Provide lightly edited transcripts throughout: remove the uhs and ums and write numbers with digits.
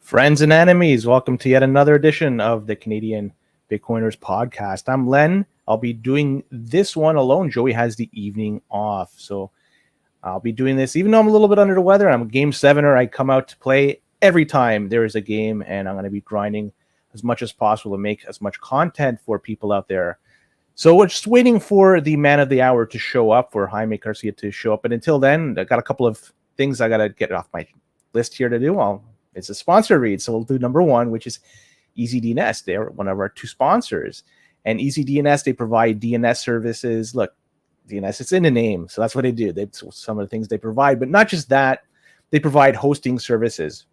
Friends and enemies, welcome to yet another edition of the Canadian Bitcoiners podcast. I'm Len. I'll be doing this one alone. Joey has the evening off, so I'll be doing this even though I'm a little bit under the weather. I'm a game sevener. I come out to play every time there is a game, and I'm going to be grinding as much as possible to make as much content for people out there. So we're just waiting for the man of the hour to show up, for Jaime Garcia to show up. But until then, I got a couple of things I got to get off my list here to do. It's a sponsor read, so we'll do number one, which is EasyDNS. They're one of our two sponsors. And EasyDNS, they provide DNS services. Look, DNS, it's in the name, so that's what they do. That's some of the things they provide. But not just that, they provide hosting services.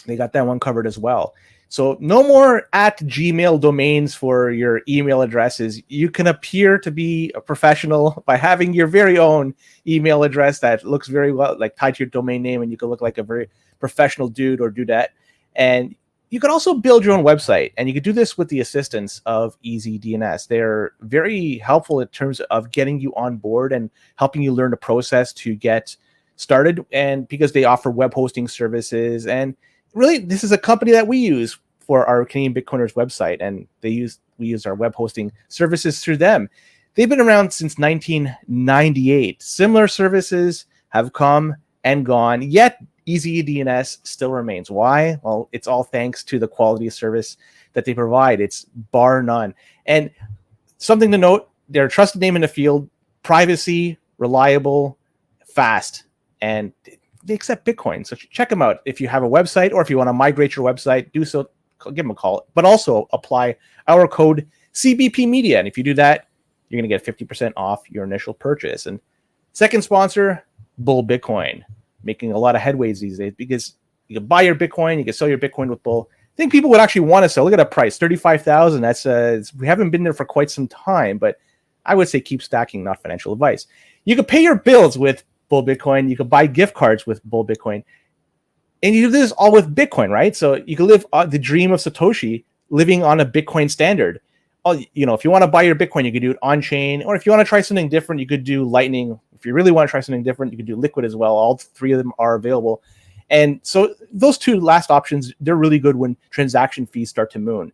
They got that one covered as well. So no more @Gmail domains for your email addresses. You can appear to be a professional by having your very own email address that looks very well, like tied to your domain name, and you can look like a very professional dude or dudette. And you can also build your own website, and you can do this with the assistance of EasyDNS. They're very helpful in terms of getting you on board and helping you learn the process to get started, and because they offer web hosting services. And really, this is a company that we use for our Canadian Bitcoiners website, and we use our web hosting services through them. They've been around since 1998. Similar services have come and gone, yet EasyDNS still remains. Why? Well, it's all thanks to the quality of service that they provide. It's bar none. And something to note, they're a trusted name in the field, privacy, reliable, fast, and they accept Bitcoin. So check them out. If you have a website or if you want to migrate your website, do so, give them a call. But also apply our code CBP Media. And if you do that, you're going to get 50% off your initial purchase. And second sponsor, Bull Bitcoin, making a lot of headways these days because you can buy your Bitcoin, you can sell your Bitcoin with Bull. I think people would actually want to sell. Look at that price, $35,000. That's we haven't been there for quite some time, but I would say keep stacking, not financial advice. You can pay your bills with Bull Bitcoin. You can buy gift cards with Bull Bitcoin. And you do this all with Bitcoin, right? So you can live the dream of Satoshi living on a Bitcoin standard. If you want to buy your Bitcoin, you could do it on chain. Or if you want to try something different, you could do Lightning. If you really want to try something different, you could do Liquid as well. All three of them are available. And so those two last options, they're really good when transaction fees start to moon.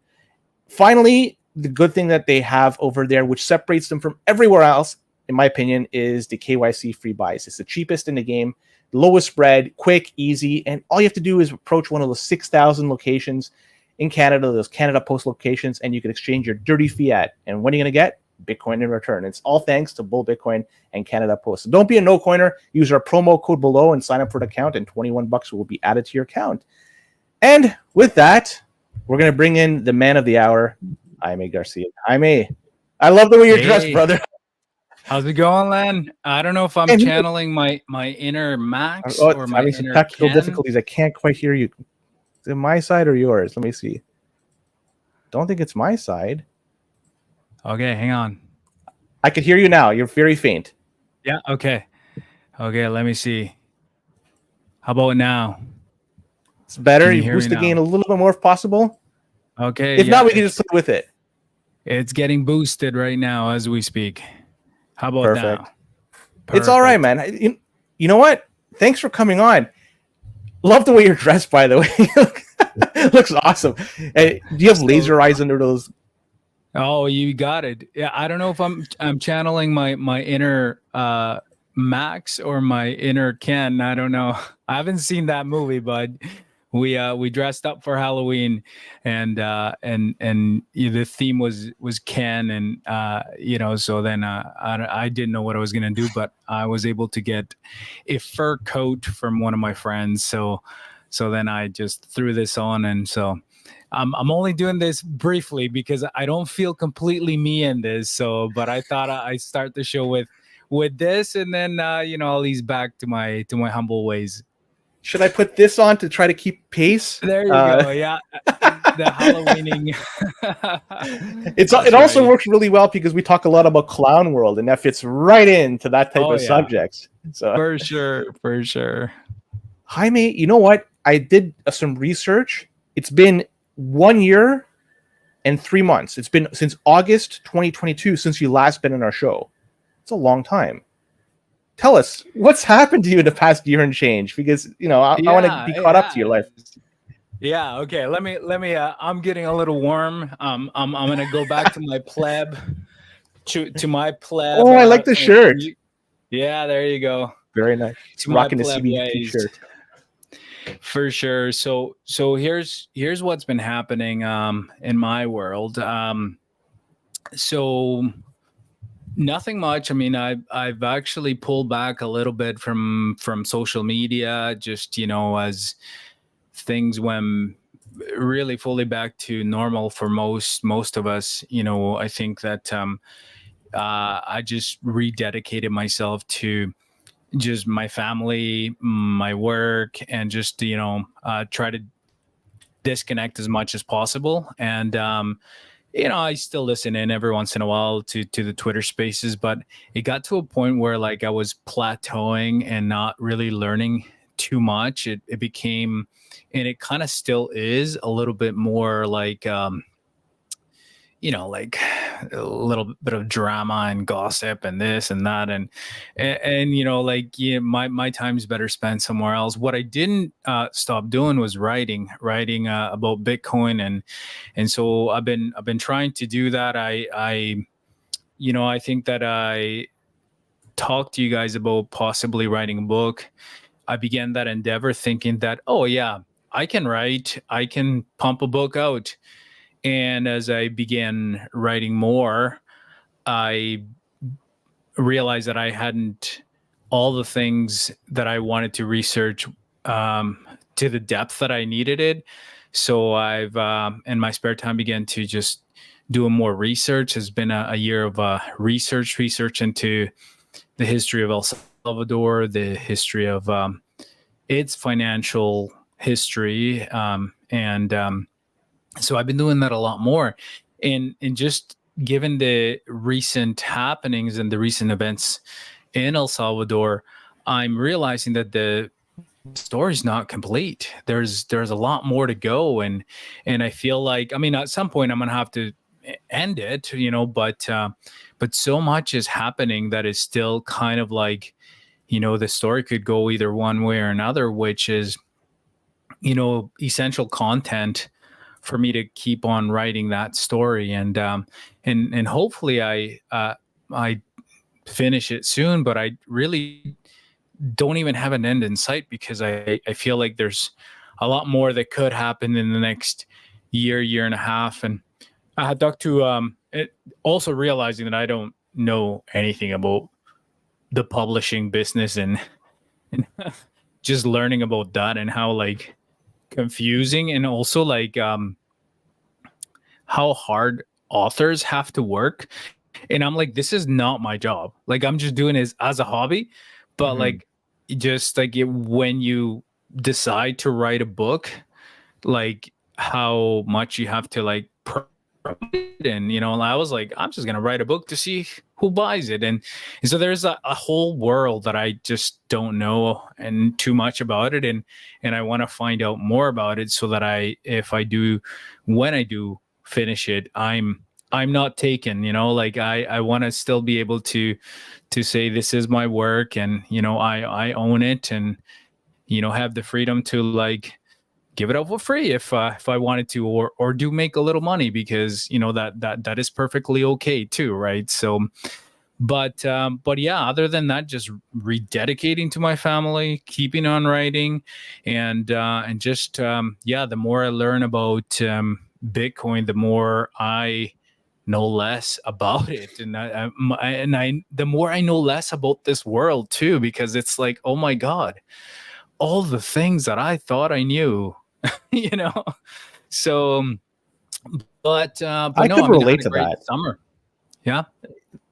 Finally, the good thing that they have over there, which separates them from everywhere else, in my opinion, is the kyc-free buys. It's the cheapest in the game, lowest spread, quick, easy, and all you have to do is approach one of those 6,000 locations in Canada, those Canada Post locations, and you can exchange your dirty fiat. And what are you going to get? Bitcoin in return. It's all thanks to Bull Bitcoin and Canada Post. So don't be a no-coiner. Use our promo code below and sign up for an account, and $21 will be added to your account. And with that, we're going to bring in the man of the hour, Jaime Garcia. Jaime, I love the way you're dressed, brother. How's it going, Len? I don't know if I'm channeling my inner Max or my inner some technical Ken. difficulties. I can't quite hear you. Is it my side or yours? Let me see. Don't think it's my side. Okay, hang on. I can hear you now. You're very faint. Yeah, okay. Okay, let me see. How about now? It's better. Can you You hear boost me the gain now? a little bit more if possible. Okay. If not, we can just play with it. It's getting boosted right now as we speak. How about now? It's all right, man. You know what? Thanks for coming on. Love the way you're dressed, by the way. Looks awesome. Do you have laser eyes under those? Oh, you got it. Yeah, I don't know if I'm channeling my inner Max or my inner Ken. I don't know. I haven't seen that movie, but we dressed up for Halloween, and the theme was Ken, and so then I didn't know what I was gonna do, but I was able to get a fur coat from one of my friends. So then I just threw this on, and so I'm only doing this briefly because I don't feel completely me in this. So, but I thought I'd start the show with this, and then I'll ease back to my humble ways. Should I put this on to try to keep pace? There you go. Yeah, the Halloweening. It also works really well because we talk a lot about clown world, and that fits right into that type of subjects. So for sure. Jaime, you know what? I did some research. It's been 1 year and 3 months. It's been since August 2022 since you last been in our show. It's a long time. Tell us what's happened to you in the past year and change, because I want to be caught up to your life. Yeah. Okay. Let me. I'm getting a little warm. I'm gonna go back to my pleb, to my pleb. Oh, I like the shirt. Yeah. There you go. Very nice. To my Rocking the pleb CBP ways. shirt. For sure. So here's what's been happening in my world. So nothing much. I mean, I've actually pulled back a little bit from social media, just as things went really fully back to normal for most of us. I think that I just rededicated myself to just my family, my work, and just try to disconnect as much as possible. And I still listen in every once in a while to the Twitter Spaces, but it got to a point where like I was plateauing and not really learning too much. It became, and it kind of still is, a little bit more like like a little bit of drama and gossip and this and that, and like, my time's better spent somewhere else. What I didn't stop doing was writing about Bitcoin, and so I've been trying to do that. I think that I talked to you guys about possibly writing a book. I began that endeavor thinking that, oh yeah, I can write, I can pump a book out. And as I began writing more, I realized that I hadn't all the things that I wanted to research to the depth that I needed it. So I've, in my spare time, began to just do more research. It's been a year of research into the history of El Salvador, the history of its financial history, and so I've been doing that a lot more, and just given the recent happenings and the recent events in El Salvador, I'm realizing that the story's not complete. There's a lot more to go, and I feel like, I mean, at some point I'm gonna have to end it, but so much is happening that is still kind of like, the story could go either one way or another, which is, essential content for me to keep on writing that story, and hopefully I finish it soon. But I really don't even have an end in sight, because I feel like there's a lot more that could happen in the next year and a half. And I had talked to also realizing that I don't know anything about the publishing business, and just learning about that, and how like confusing, and also like how hard authors have to work. And I'm like, this is not my job. Like, I'm just doing it as a hobby. But like, just like when you decide to write a book, like how much you have to like promote it. And I was like, I'm just gonna write a book to see who buys it. And so there's a whole world that I just don't know and too much about it, and I want to find out more about it, so that when I do finish it, I'm not taken, like I want to still be able to say this is my work, and I own it, and have the freedom to like give it up for free if I wanted to, or do make a little money, because that is perfectly okay too, right? So but yeah, other than that, just rededicating to my family, keeping on writing, and just yeah, the more I learn about Bitcoin, the more I know less about it, and the more I know less about this world too, because it's like, oh my god, all the things that I thought I knew, you know. So, but I no, could I mean, I had relate a to great that. summer. Yeah.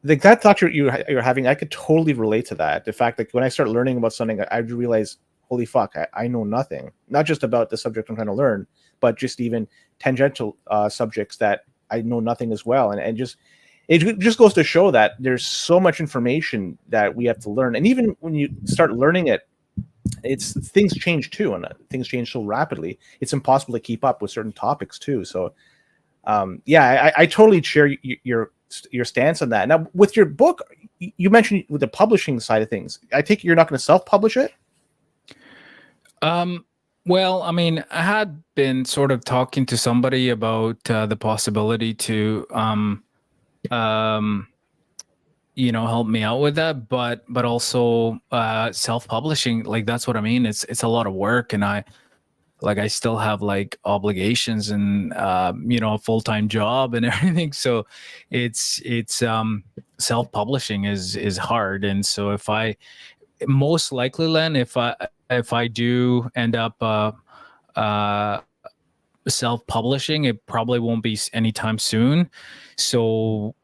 Like that thought you're having, I could totally relate to that. The fact that when I start learning about something, I realize, holy fuck, I know nothing. Not just about the subject I'm trying to learn, but just even tangential subjects that I know nothing as well. And just it just goes to show that there's so much information that we have to learn. And even when you start learning it, it's things change too, and things change so rapidly. It's impossible to keep up with certain topics too. So yeah, I totally share your stance on that. Now, with your book, you mentioned with the publishing side of things, I take it you're not going to self-publish it? Well, I mean, I had been sort of talking to somebody about the possibility to um help me out with that, but also self-publishing, like that's what I mean. It's a lot of work, and I still have like obligations and a full-time job and everything. So it's self-publishing is hard. And so if I most likely, Len, if I do end up uh self-publishing, it probably won't be anytime soon. So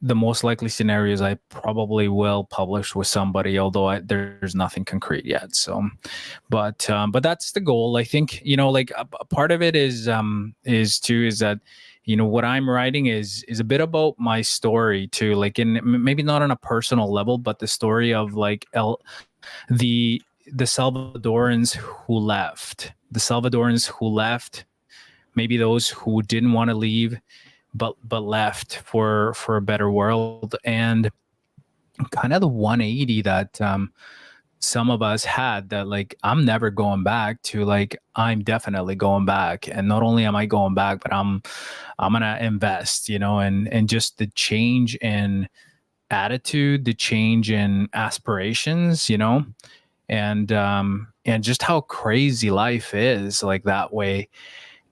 the most likely scenario is I probably will publish with somebody, although there's nothing concrete yet. So but that's the goal. I think, like a part of it is that what I'm writing is a bit about my story too, like in maybe not on a personal level, but the story of like the the Salvadorans who left, maybe those who didn't want to leave but left for a better world, and kind of the 180 that some of us had, that like I'm never going back, to like I'm definitely going back. And not only am I going back, but I'm gonna invest, and just the change in attitude, the change in aspirations, and just how crazy life is like that way.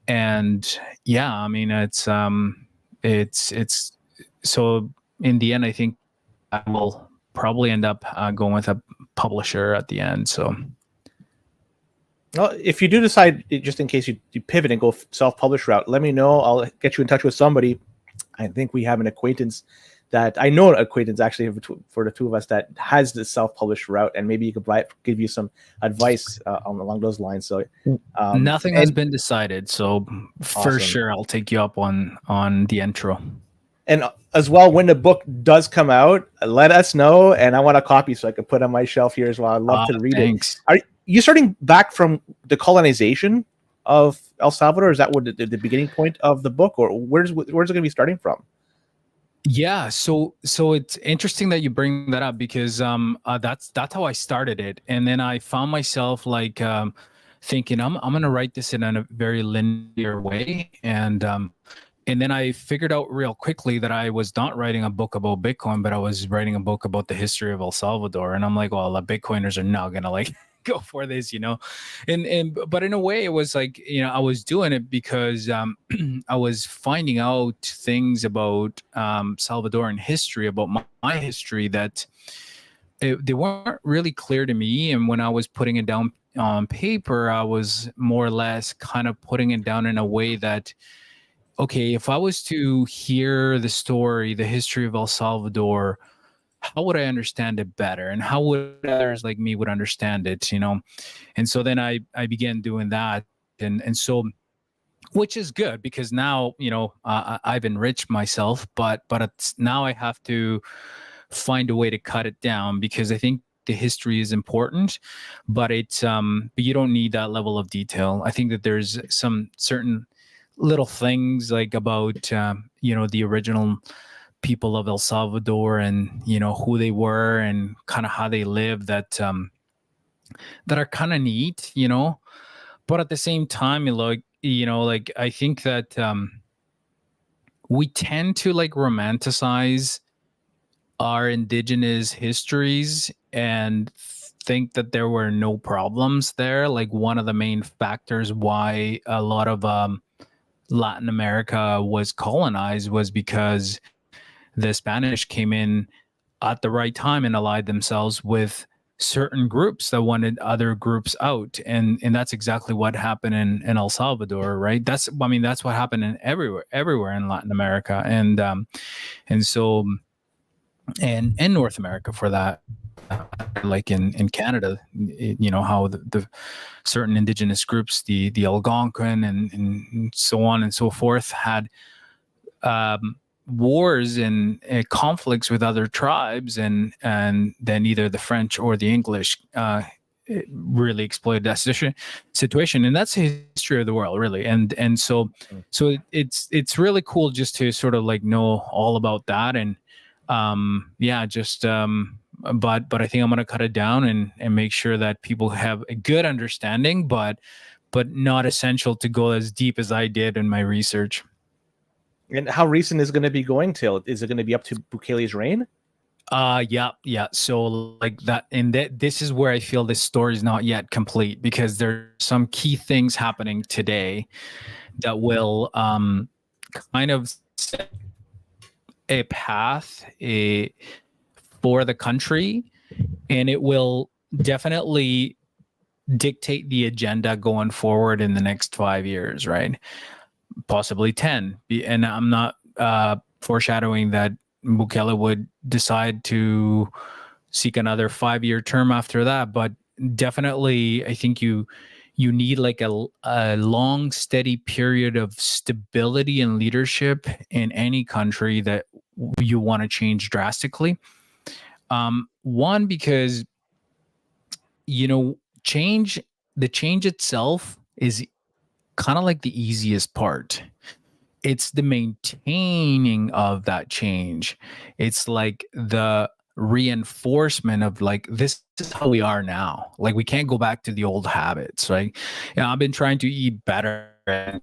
And yeah, I mean, it's so in the end, I think I will probably end up going with a publisher at the end. So Well, if you do decide, just in case you pivot and go self-published route, let me know. I'll get you in touch with somebody. I think we have an acquaintance that I know, an acquaintance actually for the two of us, that has the self-published route, and maybe you could give you some advice along those lines. So nothing has been decided. So for awesome. sure, I'll take you up on the intro. And as well, when the book does come out, let us know, and I want a copy so I can put on my shelf here as well. I'd love to read it. Are you starting back from the colonization of El Salvador? Is that what the beginning point of the book, or where's it going to be starting from? Yeah, so it's interesting that you bring that up, because that's how I started it, and then I found myself like thinking I'm gonna write this in a very linear way, and then I figured out real quickly that I was not writing a book about Bitcoin, but I was writing a book about the history of El Salvador. And I'm like, well, the Bitcoiners are now gonna like go for this, and but in a way, it was like, I was doing it because I was finding out things about Salvadoran history, about my history, that they weren't really clear to me. And when I was putting it down on paper, I was more or less kind of putting it down in a way that, okay, if I was to hear the story, the history of El Salvador, how would I understand it better? And how would others like me would understand it, And so then I began doing that. And so, which is good, because now, I've enriched myself, but now I have to find a way to cut it down, because I think the history is important, but but you don't need that level of detail. I think that there's some certain little things like about the original people of El Salvador, and who they were and kind of how they lived, that are kind of neat, but at the same time, like I think that we tend to like romanticize our indigenous histories and think that there were no problems there. Like one of the main factors why a lot of Latin America was colonized was because the Spanish came in at the right time and allied themselves with certain groups that wanted other groups out, and that's exactly what happened in El Salvador, right? That's what happened in everywhere in Latin America, and so and North America for that, like in Canada, how the certain indigenous groups, the Algonquin and so on and so forth, had wars and conflicts with other tribes, and then either the French or the English really exploited that situation, and that's the history of the world, really. And so it's really cool just to sort of like know all about that, and just but I think I'm going to cut it down and make sure that people have a good understanding, but not essential to go as deep as I did in my research. And how recent is it going to be going till? Is it going to be up to Bukele's reign? Yeah. So like that, and this is where I feel this story is not yet complete, because there's some key things happening today that will kind of set a path for the country, and it will definitely dictate the agenda going forward in the next 5 years, right? Possibly 10. And I'm not foreshadowing that Bukele would decide to seek another 5-year term after that, but definitely I think you need like a long, steady period of stability and leadership in any country that you want to change drastically. One, because the change itself is kind of like the easiest part. It's the maintaining of that change. It's like the reinforcement of like, this is how we are now. Like, we can't go back to the old habits, right? I've been trying to eat better and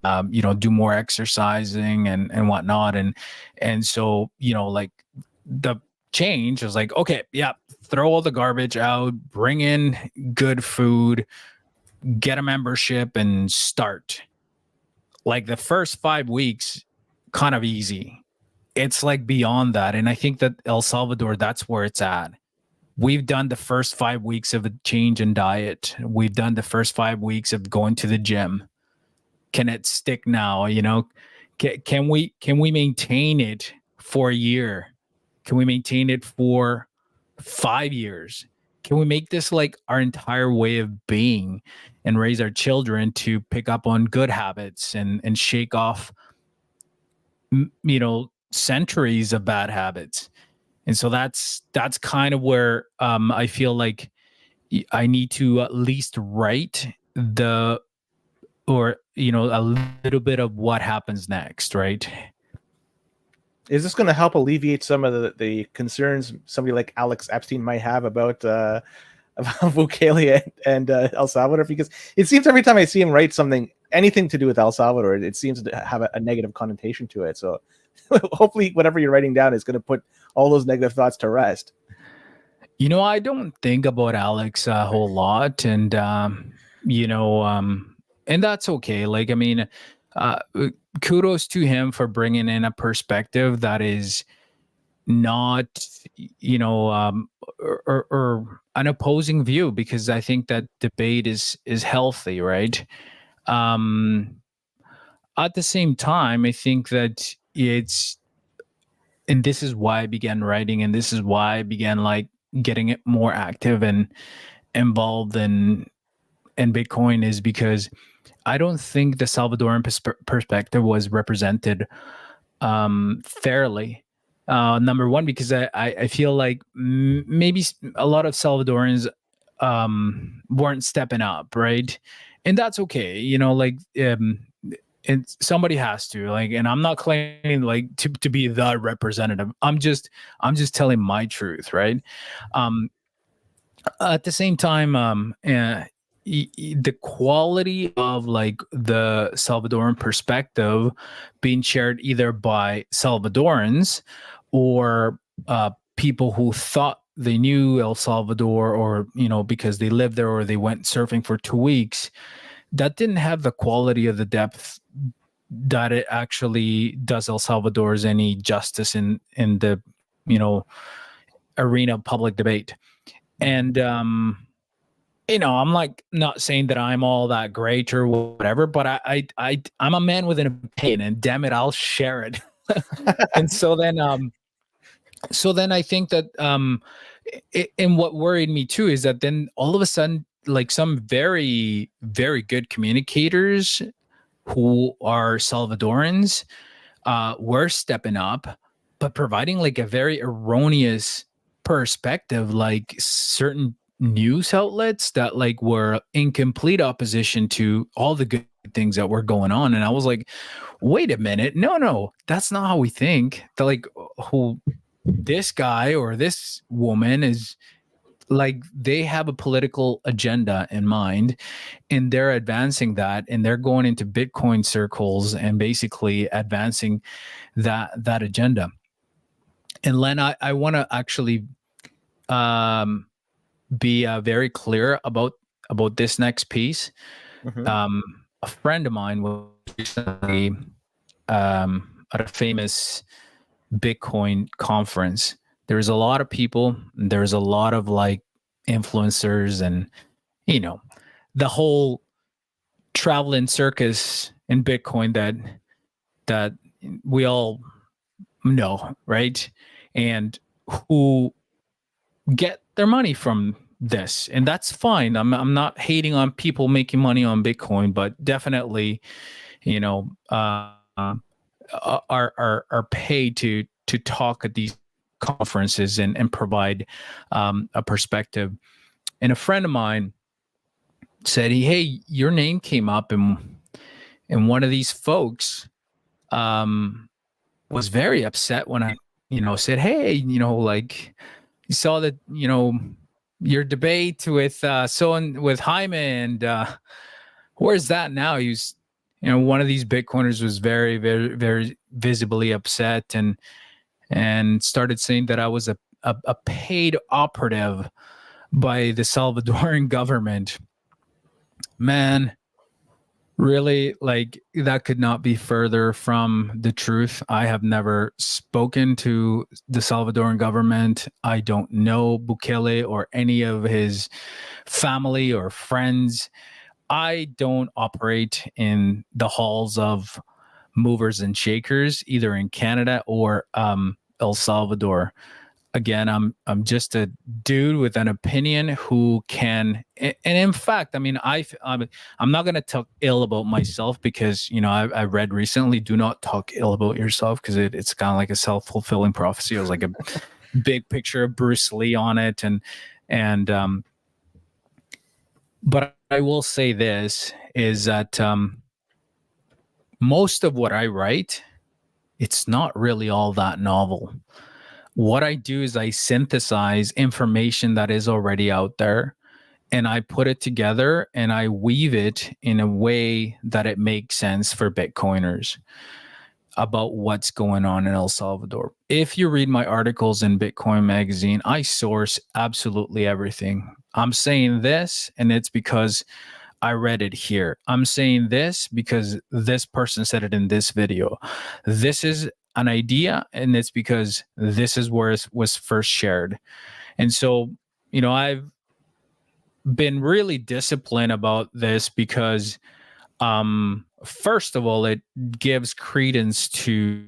do more exercising and whatnot, and so like the change was like, okay, yeah, throw all the garbage out, bring in good food, get a membership, and start. Like the first 5 weeks, kind of easy. It's like beyond that. And I think that El Salvador, that's where it's at. We've done the first 5 weeks of a change in diet. We've done the first 5 weeks of going to the gym. Can it stick now? Can we maintain it for a year? Can we maintain it for 5 years? Can we make this like our entire way of being and raise our children to pick up on good habits and shake off, centuries of bad habits? And so that's kind of where I feel like I need to at least write a little bit of what happens next, right? Is this going to help alleviate some of the concerns somebody like Alex Epstein might have about Bukele and El Salvador? Because it seems every time I see him write something, anything to do with El Salvador, it seems to have a negative connotation to it. So hopefully whatever you're writing down is going to put all those negative thoughts to rest. I don't think about Alex a whole lot, and and that's okay. Like, I mean, kudos to him for bringing in a perspective that is not, or an opposing view, because I think that debate is healthy, right? At the same time, I think that and this is why I began writing, and this is why I began like getting it more active and involved in Bitcoin, is because I don't think the Salvadoran perspective was represented fairly. Number one, because I feel like maybe a lot of Salvadorans weren't stepping up, right? And that's okay, and somebody has to, like, and I'm not claiming like to be the representative. I'm just telling my truth, right? At the same time, the quality of like the Salvadoran perspective being shared either by Salvadorans or people who thought they knew El Salvador, or because they lived there or they went surfing for 2 weeks, that didn't have the quality of the depth that it actually does El Salvador's any justice in the arena of public debate. And I'm like not saying that I'm all that great or whatever, but I'm a man with an opinion, and damn it, I'll share it. And so then I think that and what worried me too is that then all of a sudden, like, some very, very good communicators who are Salvadorans were stepping up, but providing like a very erroneous perspective, like certain news outlets that like were in complete opposition to all the good things that were going on. And I was like, wait a minute, no, that's not how we think. They're like, who this guy or this woman is like, they have a political agenda in mind, and they're advancing that, and they're going into Bitcoin circles and basically advancing that agenda. And Len, I want to actually um, be very clear about this next piece. A friend of mine was recently at a famous Bitcoin conference. There's a lot of people. There's a lot of like influencers, and the whole traveling circus in Bitcoin that we all know, right? And who get their money from this, and that's fine. I'm not hating on people making money on Bitcoin, but definitely, are paid to talk at these conferences and provide a perspective. And a friend of mine said, "Hey, your name came up, and one of these folks was very upset when I, said, hey, like, you saw that, your debate with with Jaime, and where's that now?" He's, one of these Bitcoiners was very, very, very visibly upset, and started saying that I was a paid operative by the Salvadoran government. Man, really, like, that could not be further from the truth. I have never spoken to the Salvadoran government. I don't know Bukele or any of his family or friends. I don't operate in the halls of movers and shakers, either in Canada or El Salvador. Again, I'm just a dude with an opinion who can, and in fact, I mean, I'm not going to talk ill about myself, because I read recently, do not talk ill about yourself, because it's kind of like a self-fulfilling prophecy. It was like a big picture of Bruce Lee on it, and but I will say this is that most of what I write, it's not really all that novel. What I do is I synthesize information that is already out there, and I put it together and I weave it in a way that it makes sense for Bitcoiners about what's going on in El Salvador. If you read my articles in Bitcoin Magazine, I source absolutely everything. I'm saying this, and it's because I read it here. I'm saying this because this person said it in this video. This is an idea, and it's because this is where it was first shared. And so, I've been really disciplined about this because, first of all, it gives credence to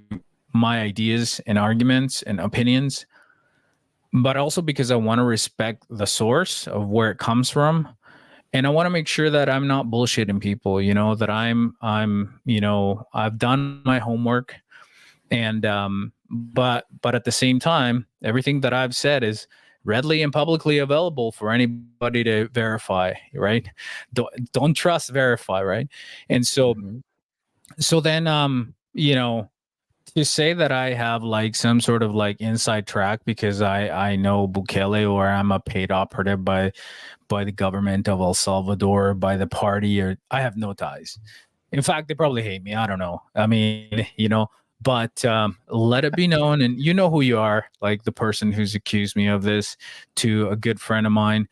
my ideas and arguments and opinions, but also because I want to respect the source of where it comes from. And I want to make sure that I'm not bullshitting people, that I've done my homework, and but at the same time, everything that I've said is readily and publicly available for anybody to verify, right? Don't trust, verify, right? And so then to say that I have like some sort of like inside track because I know Bukele, or I'm a paid operative by the government of El Salvador, by the party, or I have no ties. In fact, they probably hate me. I don't know. I mean, but let it be known, and you know who you are, like the person who's accused me of this, to a good friend of mine.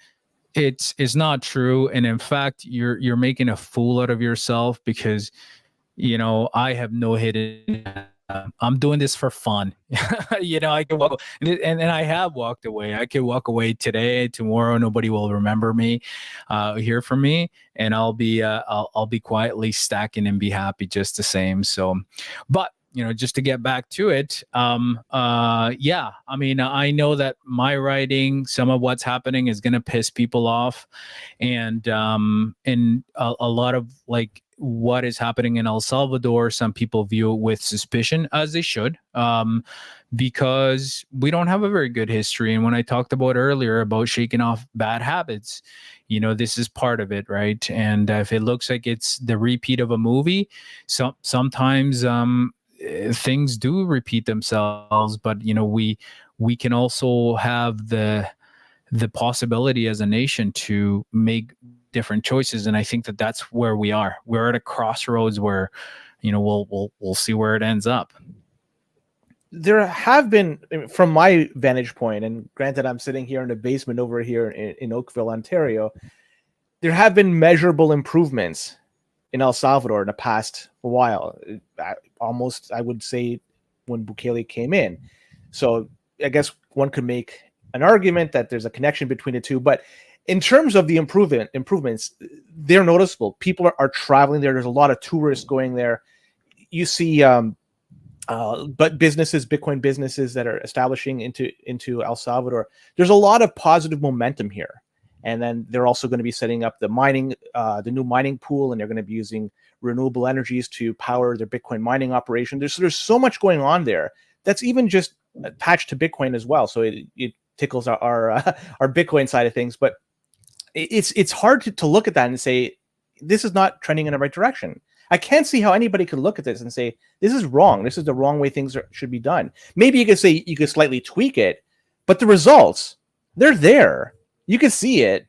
It's not true, and in fact, you're making a fool out of yourself, because I have no hidden. I'm doing this for fun. I can walk, and I have walked away. I could walk away today, tomorrow. Nobody will remember me, hear from me, and I'll be quietly stacking and be happy just the same. So, but just to get back to it, yeah, I mean, I know that my writing, some of what's happening is going to piss people off, and a lot of like what is happening in El Salvador, some people view it with suspicion, as they should, because we don't have a very good history. And when I talked about earlier about shaking off bad habits, this is part of it, right? And if it looks like it's the repeat of a movie, sometimes things do repeat themselves, but we we can also have the possibility as a nation to make different choices. And I think that that's where we are. We're at a crossroads where, we'll see where it ends up. There have been, from my vantage point, and granted, I'm sitting here in the basement over here in Oakville, Ontario, there have been measurable improvements in El Salvador in the past while. Almost, I would say, when Bukele came in. So I guess one could make an argument that there's a connection between the two. But in terms of the improvements, they're noticeable. People are traveling there. There's a lot of tourists going there. You see, but Bitcoin businesses that are establishing into El Salvador. There's a lot of positive momentum here. And then they're also going to be setting up the new mining pool, and they're going to be using renewable energies to power their Bitcoin mining operation. There's so much going on there that's even just attached to Bitcoin as well. So it tickles our Bitcoin side of things, but it's hard to look at that and say this is not trending in the right direction. I can't see how anybody could look at this and say this is wrong. This is the wrong way things should be done. Maybe you could say you could slightly tweak it, but the results, they're there. You can see it,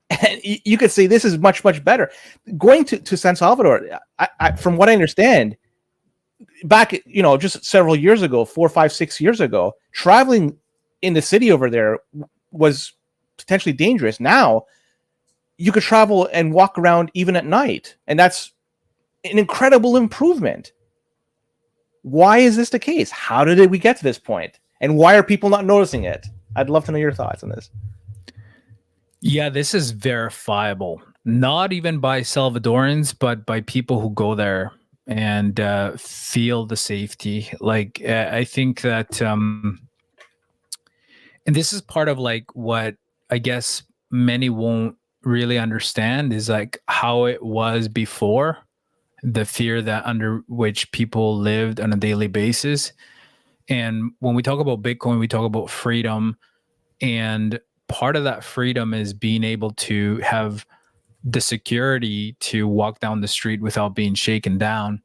and you could say this is much, much better. Going to San Salvador, I, from what I understand, back just several years ago, 4, 5, 6 years ago, traveling in the city over there was potentially dangerous. Now you could travel and walk around even at night, and that's an incredible improvement. Why is this the case? How did we get to this point? And why are people not noticing it? I'd love to know your thoughts on this. Yeah, this is verifiable, not even by Salvadorans, but by people who go there and feel the safety. Like, I think that, and this is part of like what I guess many won't really understand is like how it was before, the fear that under which people lived on a daily basis. And when we talk about Bitcoin, we talk about freedom, and part of that freedom is being able to have the security to walk down the street without being shaken down,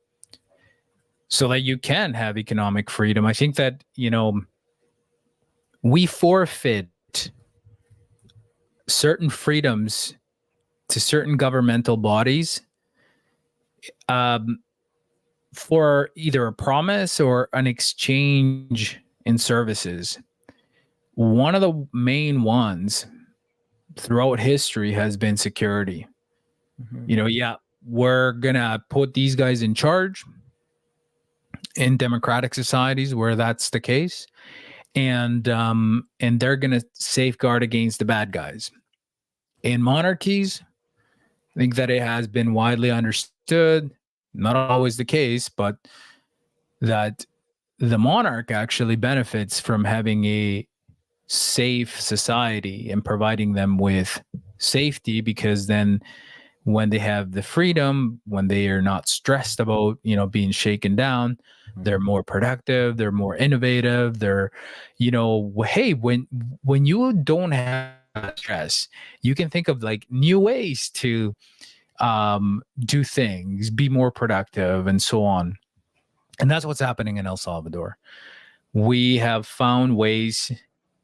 so that you can have economic freedom. I think that, we forfeit certain freedoms to certain governmental bodies for either a promise or an exchange in services. One of the main ones throughout history has been security. Mm-hmm. We're gonna put these guys in charge in democratic societies where that's the case, and they're gonna safeguard against the bad guys. In monarchies, I think that it has been widely understood, not always the case, but that the monarch actually benefits from having a safe society and providing them with safety, because then when they have the freedom, when they are not stressed about being shaken down, they're more productive, they're more innovative, they're hey, when you don't have stress, you can think of like new ways to do things, be more productive, and so on. And that's what's happening in El Salvador. We have found ways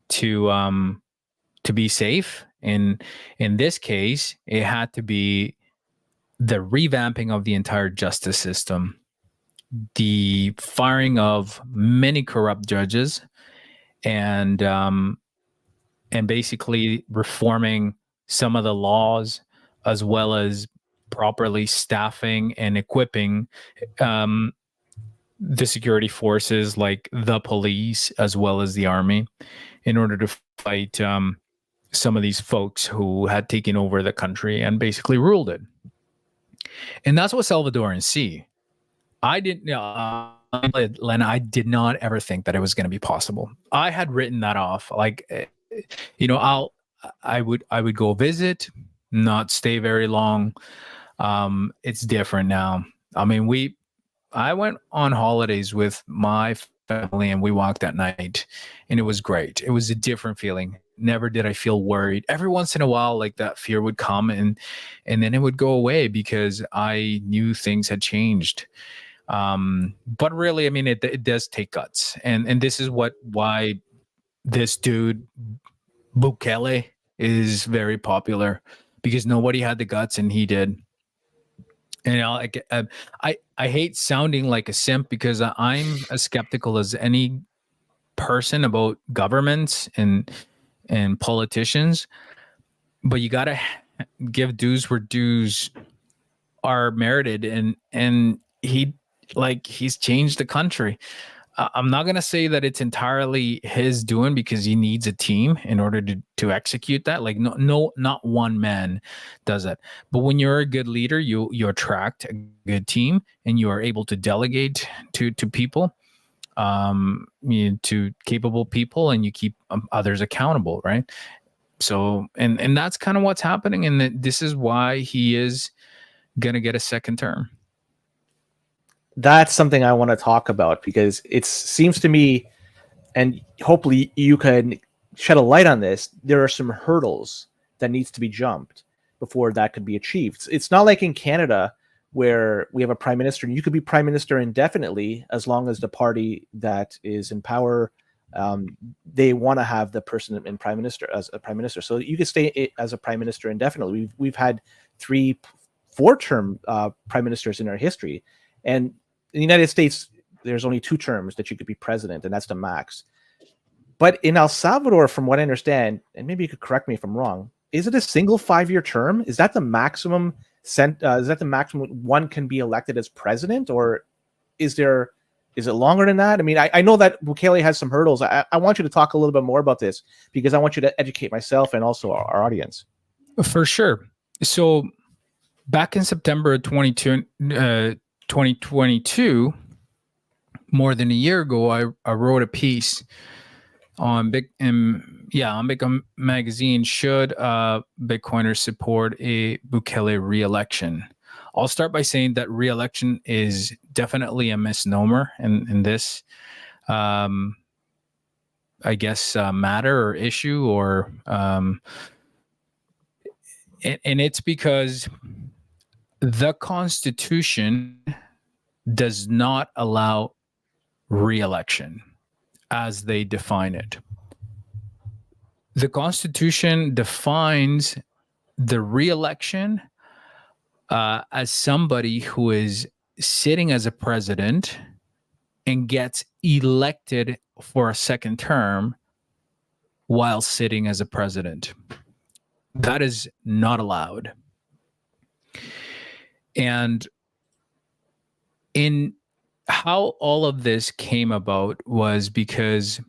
to be safe. In this case, it had to be the revamping of the entire justice system, the firing of many corrupt judges, and basically reforming some of the laws, as well as properly staffing and equipping the security forces like the police as well as the army in order to fight some of these folks who had taken over the country and basically ruled it. And that's what Salvadorans see. I didn't, Len, I did not ever think that it was going to be possible. I had written that off. Like, I would go visit, not stay very long. It's different now. I mean, I went on holidays with my family and we walked at night, and it was great. It was a different feeling. Never did I feel worried. Every once in a while, like that fear would come and then it would go away because I knew things had changed. But really, I mean, it does take guts. And this is why this dude Bukele is very popular because nobody had the guts and he did. And I hate sounding like a simp because I'm as skeptical as any person about governments and politicians, but you got to give dues where dues are merited, and he's changed the country. I'm not going to say that it's entirely his doing because he needs a team in order to execute that. Like no, not one man does that. But when you're a good leader, you attract a good team and you are able to delegate to people, to capable people, and you keep others accountable, right? So, and that's kind of what's happening. And this is why he is going to get a second term. That's something I want to talk about because it seems to me, and hopefully you can shed a light on this, there are some hurdles that needs to be jumped before that could be achieved. It's not like in Canada where we have a prime minister and you could be prime minister indefinitely as long as the party that is in power, they want to have the person in prime minister as a prime minister. So you can stay as a prime minister indefinitely. We've had 3, 4-term prime ministers in our history. And in the United States, there's only 2 terms that you could be president, and that's the max. But in El Salvador, from what I understand, and maybe you could correct me if I'm wrong, is it a single 5-year term? Is that the maximum? Is that the maximum one can be elected as president, or is it longer than that? I mean, I know that Bukele has some hurdles. I want you to talk a little bit more about this because I want you to educate myself and also our audience. For sure. So back in September of 2022, more than a year ago, I wrote a piece on Big Magazine. Should Bitcoiners support a Bukele re-election? I'll start by saying that re-election is definitely a misnomer in this, I guess, matter or issue, or and it's because the Constitution does not allow re-election as they define it. The Constitution defines the re-election as somebody who is sitting as a president and gets elected for a second term while sitting as a president. That is not allowed. And in how all of this came about was because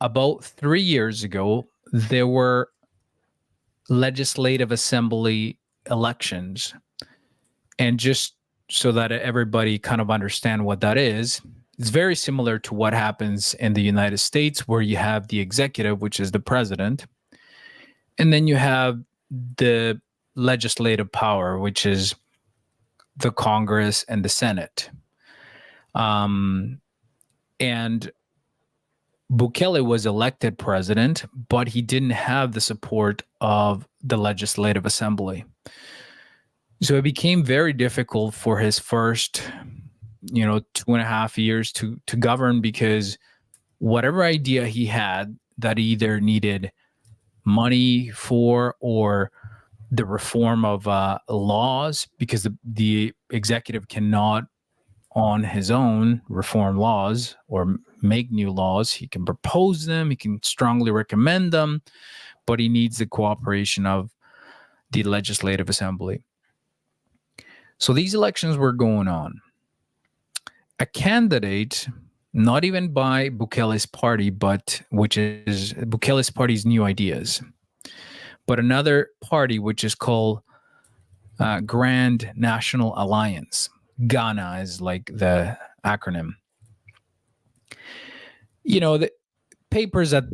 about 3 years ago, there were legislative assembly elections. And just so that everybody kind of understand what that is, it's very similar to what happens in the United States, where you have the executive, which is the president, and then you have the legislative power, which is the Congress and the Senate. And Bukele was elected president, but he didn't have the support of the Legislative Assembly. So it became very difficult for his first, 2.5 years to govern, because whatever idea he had that he either needed money for or the reform of laws, because the executive cannot on his own reform laws or make new laws. He can propose them, he can strongly recommend them, but he needs the cooperation of the Legislative Assembly. So these elections were going on. A candidate, not even by Bukele's party, but which is Bukele's party's New Ideas, but another party which is called Grand National Alliance. Ghana is like the acronym. The papers that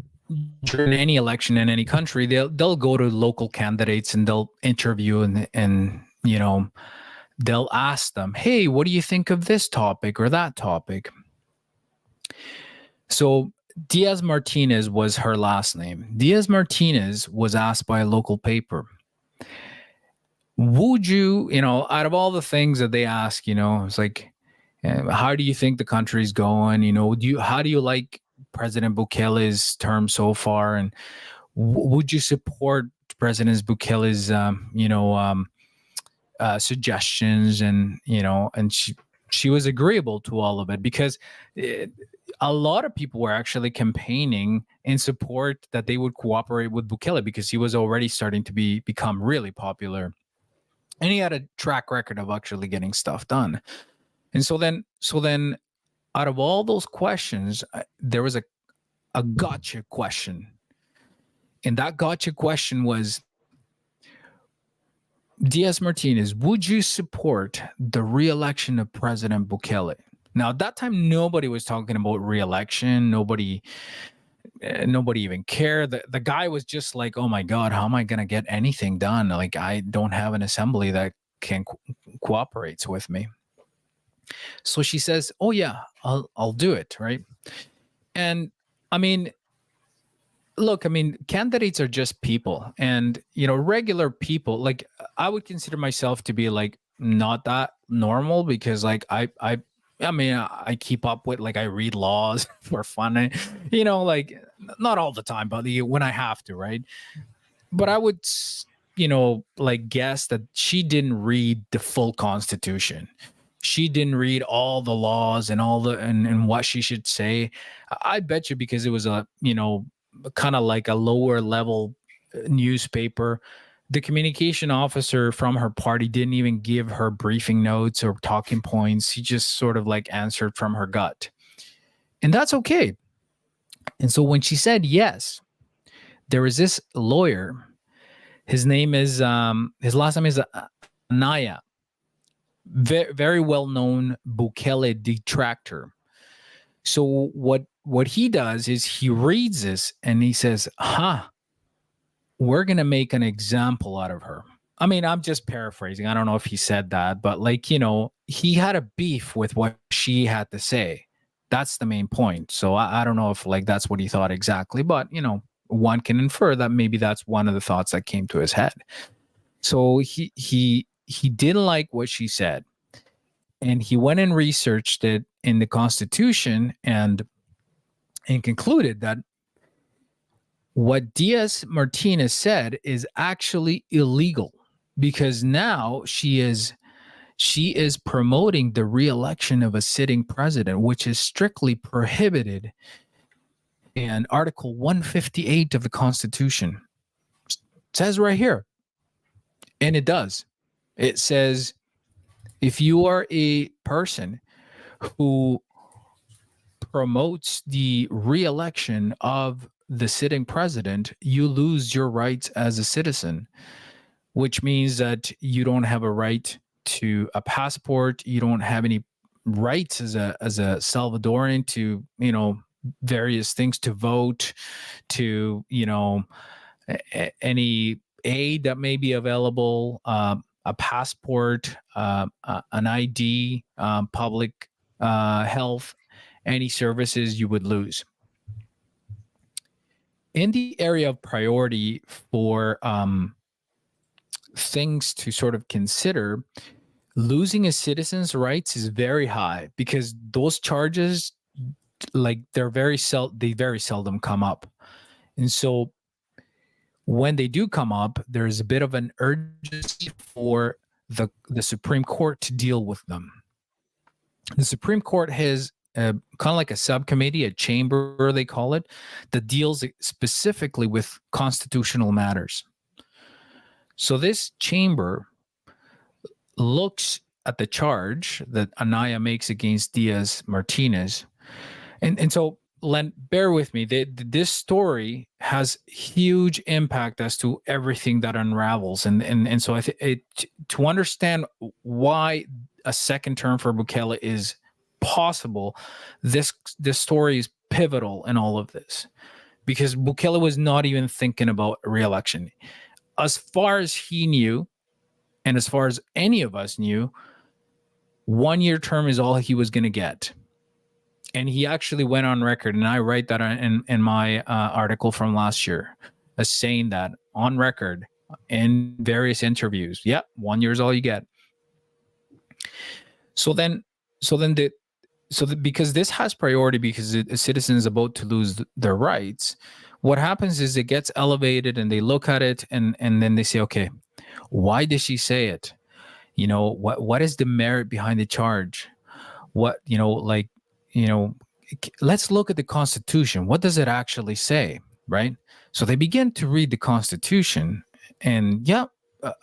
during any election in any country, they'll go to local candidates and they'll interview and they'll ask them, hey, what do you think of this topic or that topic? So Diaz Martinez was her last name. Diaz Martinez was asked by a local paper, would you, out of all the things that they ask, it's like, how do you think the country's going? How do you like President Bukele's term so far, and would you support President Bukele's suggestions? And and she was agreeable to all of it, because a lot of people were actually campaigning in support that they would cooperate with Bukele, because he was already starting to become really popular, and he had a track record of actually getting stuff done. And so then out of all those questions, there was a gotcha question. And that gotcha question was, Diaz-Martinez, would you support the re-election of President Bukele? Now, at that time, nobody was talking about re-election. Nobody even cared. The guy was just like, oh my God, how am I going to get anything done? Like, I don't have an assembly that can cooperates with me. So she says, oh yeah, I'll do it, right? And I mean, look, I mean, candidates are just people, and regular people. Like, I would consider myself to be like not that normal, because like I mean, I keep up with, like, I read laws for fun, like not all the time, but when I have to, right? But I would, like, guess that she didn't read the full Constitution. She didn't read all the laws and all the and what she should say. I bet you, because it was a kind of like a lower level newspaper, the communication officer from her party didn't even give her briefing notes or talking points. He just sort of like answered from her gut, and that's okay. And so when she said yes, there was this lawyer. His name is his last name is Anaya, very, very well known Bukele detractor. So what he does is he reads this and he says, we're going to make an example out of her. I mean, I'm just paraphrasing. I don't know if he said that, but like, he had a beef with what she had to say. That's the main point. So I don't know if like that's what he thought exactly, but one can infer that maybe that's one of the thoughts that came to his head. So he didn't like what she said, and he went and researched it in the Constitution and concluded that what Diaz-Martinez said is actually illegal, because now she is promoting the re-election of a sitting president, which is strictly prohibited in Article 158 of the Constitution. It says right here, and it does. It says, if you are a person who promotes the re-election of the sitting president, you lose your rights as a citizen, which means that you don't have a right to a passport. You don't have any rights as a Salvadorian to, various things, to vote, to, any aid that may be available, a passport, an ID, public health, any services you would lose. In the area of priority for things to sort of consider, losing a citizen's rights is very high, because those charges, like, they very seldom come up. And so when they do come up, there's a bit of an urgency for the Supreme Court to deal with them. The Supreme Court has kind of like a subcommittee, a chamber, they call it, that deals specifically with constitutional matters. So this chamber looks at the charge that Anaya makes against Diaz-Martinez. And so, Len, bear with me. This story has huge impact as to everything that unravels. And so to understand why a second term for Bukele is possible, this story is pivotal in all of this, because Bukele was not even thinking about re-election. As far as he knew, and as far as any of us knew, 1-year term is all he was going to get. And he actually went on record, and I write that in my article from last year, as saying that on record in various interviews. Yep, 1 year is all you get. So then because this has priority because a citizen is about to lose their rights, what happens is it gets elevated and they look at it and then they say, okay, why did she say it? What is the merit behind the charge? What, let's look at the Constitution. What does it actually say? Right? So they begin to read the Constitution, and yeah,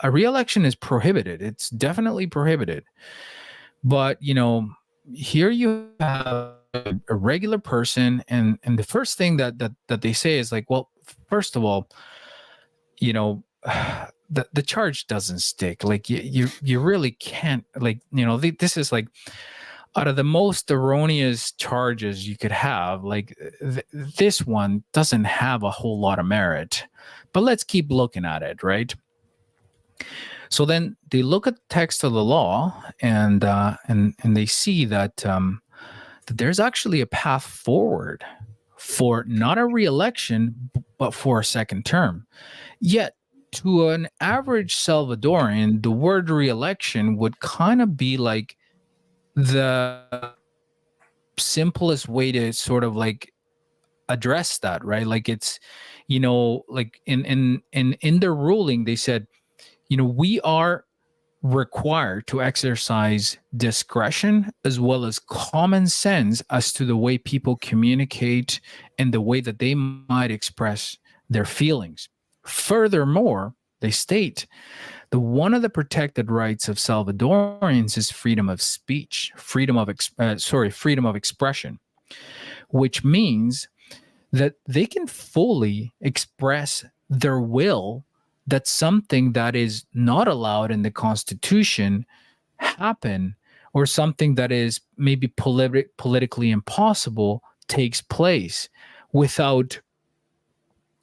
a re-election is prohibited. It's definitely prohibited. But here you have a regular person, and the first thing that they say is like, well, first of all, the charge doesn't stick. Like you really can't, like, this is like out of the most erroneous charges you could have, like this one doesn't have a whole lot of merit, but let's keep looking at it, right? So then they look at the text of the law and they see that that there's actually a path forward for not a re-election, but for a second term. Yet to an average Salvadorian, the word re-election would kind of be like the simplest way to sort of like address that, right? Like it's, like in their ruling, they said, we are required to exercise discretion as well as common sense as to the way people communicate and the way that they might express their feelings. Furthermore, they state that one of the protected rights of Salvadorians is freedom of speech, freedom of expression, which means that they can fully express their will that something that is not allowed in the Constitution happen, or something that is maybe politically impossible takes place without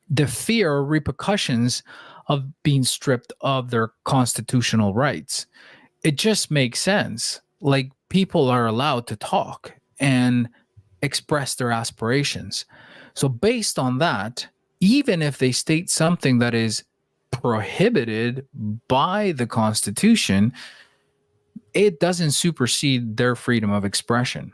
the fear or repercussions of being stripped of their constitutional rights. It just makes sense. Like, people are allowed to talk and express their aspirations. So based on that, even if they state something that is prohibited by the Constitution, it doesn't supersede their freedom of expression.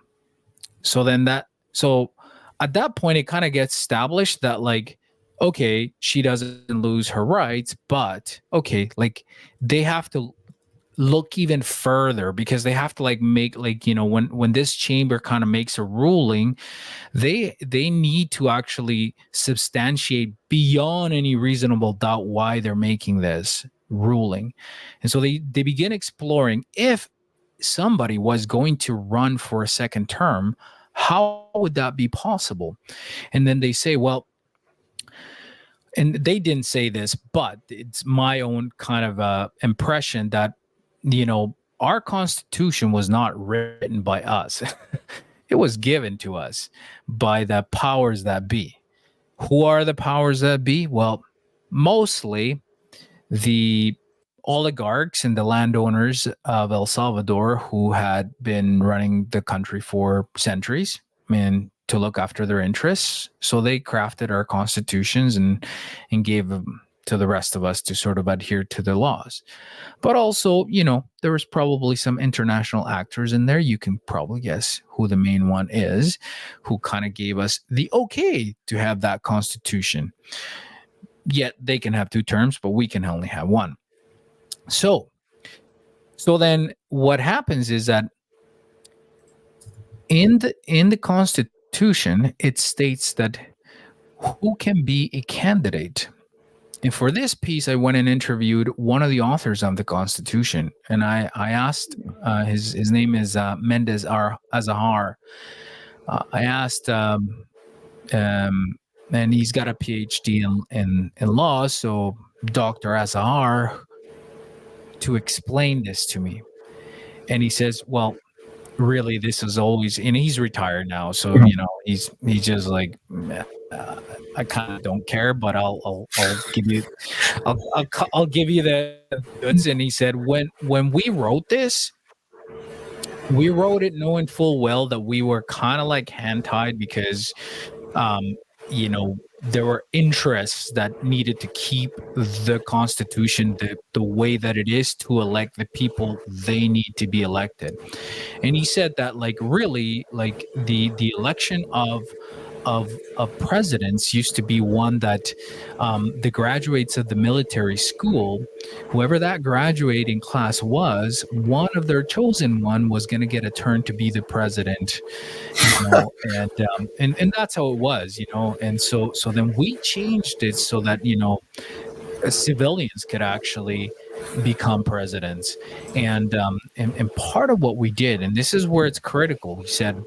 So at that point, it kind of gets established that, like, okay, she doesn't lose her rights, but okay, like, they have to look even further, because they have to like make, like, when this chamber kind of makes a ruling, they need to actually substantiate beyond any reasonable doubt why they're making this ruling. And so they begin exploring, if somebody was going to run for a second term, how would that be possible? And then they say, well, and they didn't say this, but it's my own kind of impression that, our Constitution was not written by us. It was given to us by the powers that be. Who are the powers that be? Well, mostly the oligarchs and the landowners of El Salvador, who had been running the country for centuries, to look after their interests. So they crafted our constitutions and gave them to the rest of us to sort of adhere to the laws. But also, there was probably some international actors in there. You can probably guess who the main one is, who kind of gave us the okay to have that constitution. Yet they can have 2 terms, but we can only have 1. So then what happens is that in the Constitution, it states that who can be a candidate. And for this piece, I went and interviewed one of the authors of the Constitution, and I asked, his name is Mendez Azahar. I asked, and he's got a PhD in law, so Dr. Azahar, to explain this to me. And he says, well, really, this is always, and he's retired now, so he's just like, I kind of don't care, but I'll give you, I'll give you the goods. And he said, when we wrote this, we wrote it knowing full well that we were kind of like hand tied, because there were interests that needed to keep the Constitution the way that it is to elect the people they need to be elected. And he said that, like, really, like the election of presidents used to be one that the graduates of the military school, whoever that graduating class was, one of their chosen one was going to get a turn to be the president, and that's how it was, and so then we changed it so that civilians could actually become presidents, and part of what we did, and this is where it's critical, we said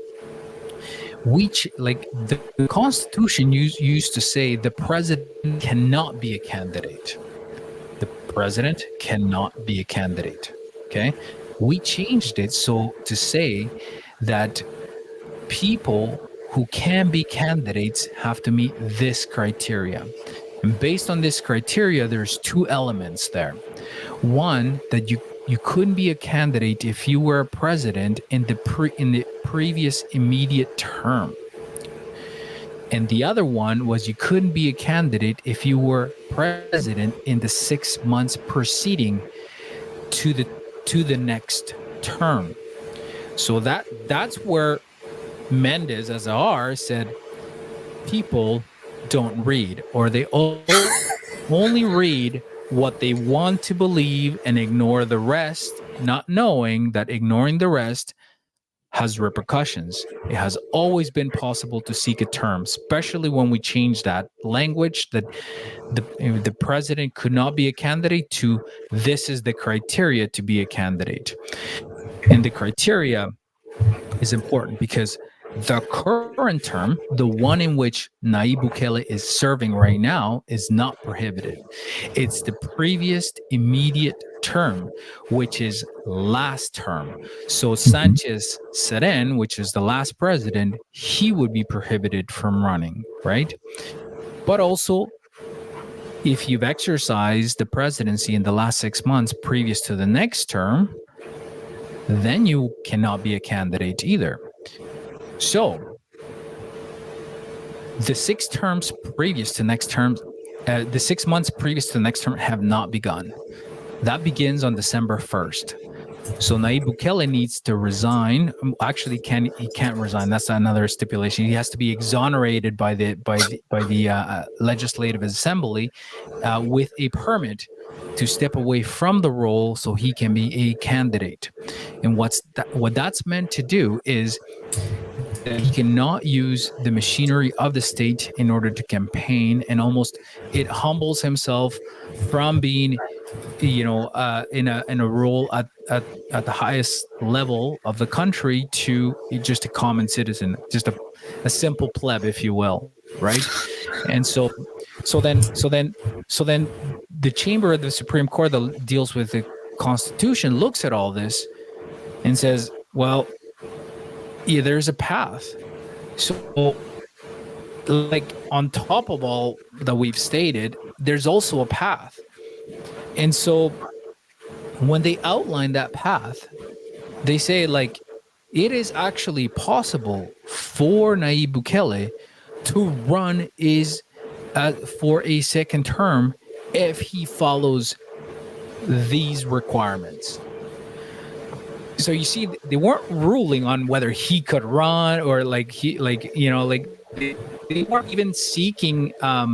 like the Constitution used to say the president cannot be a candidate. The president cannot be a candidate. Okay, we changed it so to say that people who can be candidates have to meet this criteria. And based on this criteria, there's two elements there. One, that you couldn't be a candidate if you were a president in the previous immediate term. And the other one was you couldn't be a candidate if you were president in the 6 months preceding to the next term. So that's where Mendez as R said people don't read, or they only read what they want to believe and ignore the rest, not knowing that ignoring the rest has repercussions. It has always been possible to seek a term, especially when we changed that language that the president could not be a candidate to this is the criteria to be a candidate. And the criteria is important because the current term, the one in which Nayib Bukele is serving right now, is not prohibited. It's the previous immediate term, which is last term. So Sanchez Seren, which is the last president, he would be prohibited from running, right? But also, if you've exercised the presidency in the last 6 months previous to the next term, then you cannot be a candidate either. So the 6 terms previous to next term, the 6 months previous to the next term have not begun. That begins on December 1st. So Nayib Bukele needs to resign. Actually, he can't resign. That's another stipulation. He has to be exonerated by the Legislative Assembly with a permit to step away from the role so he can be a candidate. And what that's meant to do is that he cannot use the machinery of the state in order to campaign, and almost it humbles himself from being in a role at the highest level of the country to just a common citizen, just a simple pleb, if you will, right? And so then the chamber of the Supreme Court that deals with the Constitution looks at all this and says, well, yeah, there's a path. So, like, on top of all that we've stated, there's also a path. And so when they outline that path, they say, like, it is actually possible for Nayib Bukele to run for a second term if he follows these requirements. So you see, they weren't ruling on whether he could run or they weren't even seeking how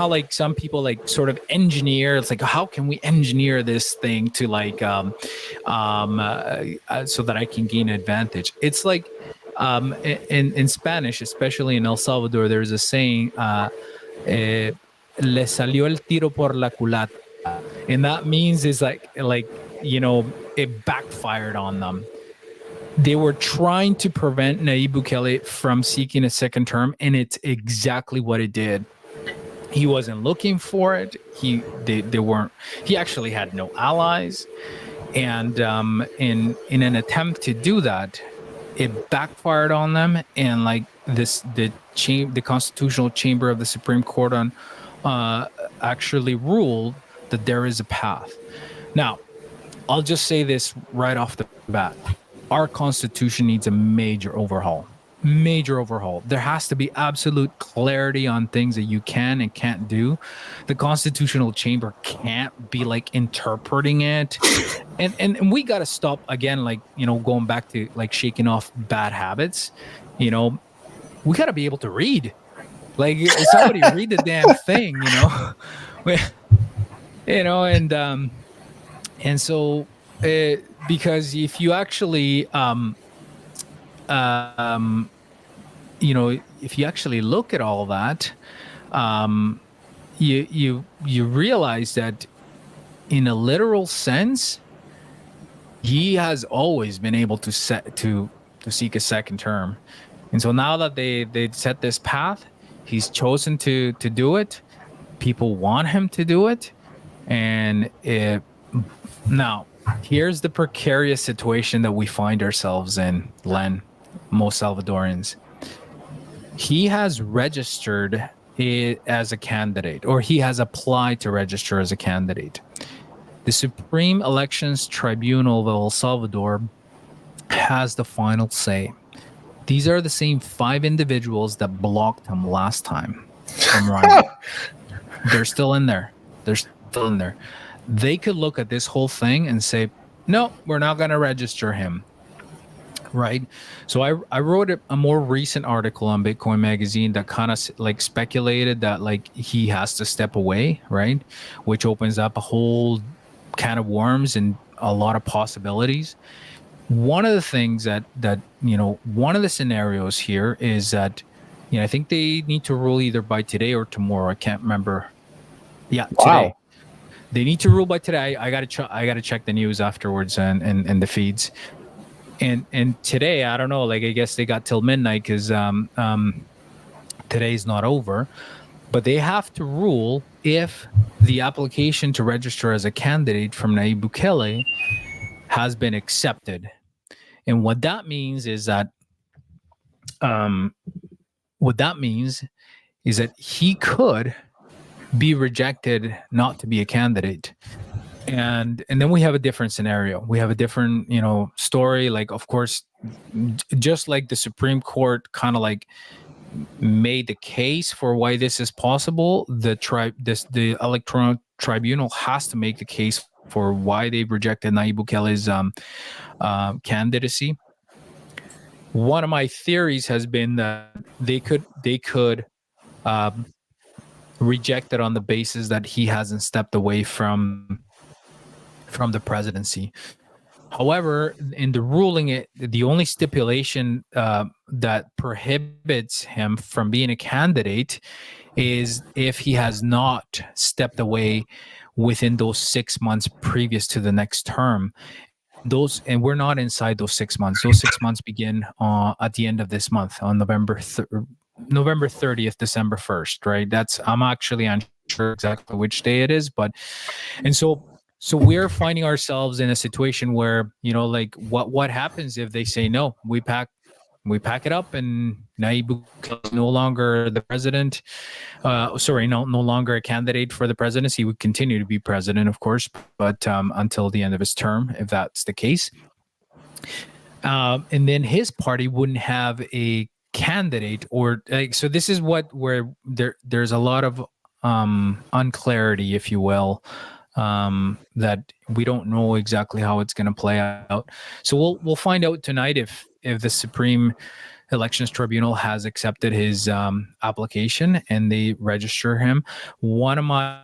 like some people like sort of engineer. It's like, how can we engineer this thing to so that I can gain advantage? It's like in Spanish, especially in El Salvador, there's a saying, le salió el tiro por la culata. And that means is it backfired on them. They were trying to prevent Nayib Bukele from seeking a second term, and it's exactly what it did. He wasn't looking for it. He actually had no allies, and in an attempt to do that, it backfired on them. And like the Constitutional Chamber of the Supreme Court actually ruled that there is a path. Now, I'll just say this right off the bat. Our Constitution needs a major overhaul. major overhaul. There has to be absolute clarity on things that you can and can't do. The constitutional chamber can't be like interpreting it. And we got to stop again, like, going back to like shaking off bad habits. We got to be able to read. Like, somebody read the damn thing, and so because if you actually if you actually look at all that, you realize that in a literal sense, he has always been able to seek a second term. And so now that they set this path, he's chosen to do it. People want him to do it. And now here's the precarious situation that we find ourselves in, Len, most Salvadorans. He has registered as a candidate, or he has applied to register as a candidate. The Supreme Elections Tribunal of El Salvador has the final say. These are the same 5 individuals that blocked him last time from running. They're still in there. They could look at this whole thing and say, no, we're not going to register him. Right. So I wrote a more recent article on Bitcoin Magazine that kind of like speculated that like he has to step away, right? Which opens up a whole can of worms and a lot of possibilities. One of the things that one of the scenarios here is that, I think they need to rule either by today or tomorrow. I can't remember. Yeah, today. They need to rule by today. I gotta check the news afterwards and the feeds. And today, I don't know. Like, I guess they got till midnight because today's not over. But they have to rule if the application to register as a candidate from Nayib Bukele has been accepted. And what that means is that he could be rejected not to be a candidate. And then we have a different scenario. We have a different, story. Like, of course, just like the Supreme Court kind of like made the case for why this is possible, the electoral tribunal has to make the case for why they've rejected Nayib Bukele's candidacy. One of my theories has been that they could reject it on the basis that he hasn't stepped away from the presidency. However, in the ruling, the only stipulation that prohibits him from being a candidate is if he has not stepped away within those 6 months previous to the next term. And we're not inside those 6 months. Those 6 months begin at the end of this month on November 30th, December 1st, right? I'm actually unsure exactly which day it is, but, and so we're finding ourselves in a situation where, like what happens if they say, no, we pack it up and Nayib Bukele is no longer the president. No longer a candidate for the presidency. He would continue to be president, of course, but until the end of his term, if that's the case. And then his party wouldn't have a candidate, or so this is where there's a lot of unclarity, if you will, that we don't know exactly how it's going to play out. So we'll find out tonight if the Supreme Elections Tribunal has accepted his application and they register him. One of my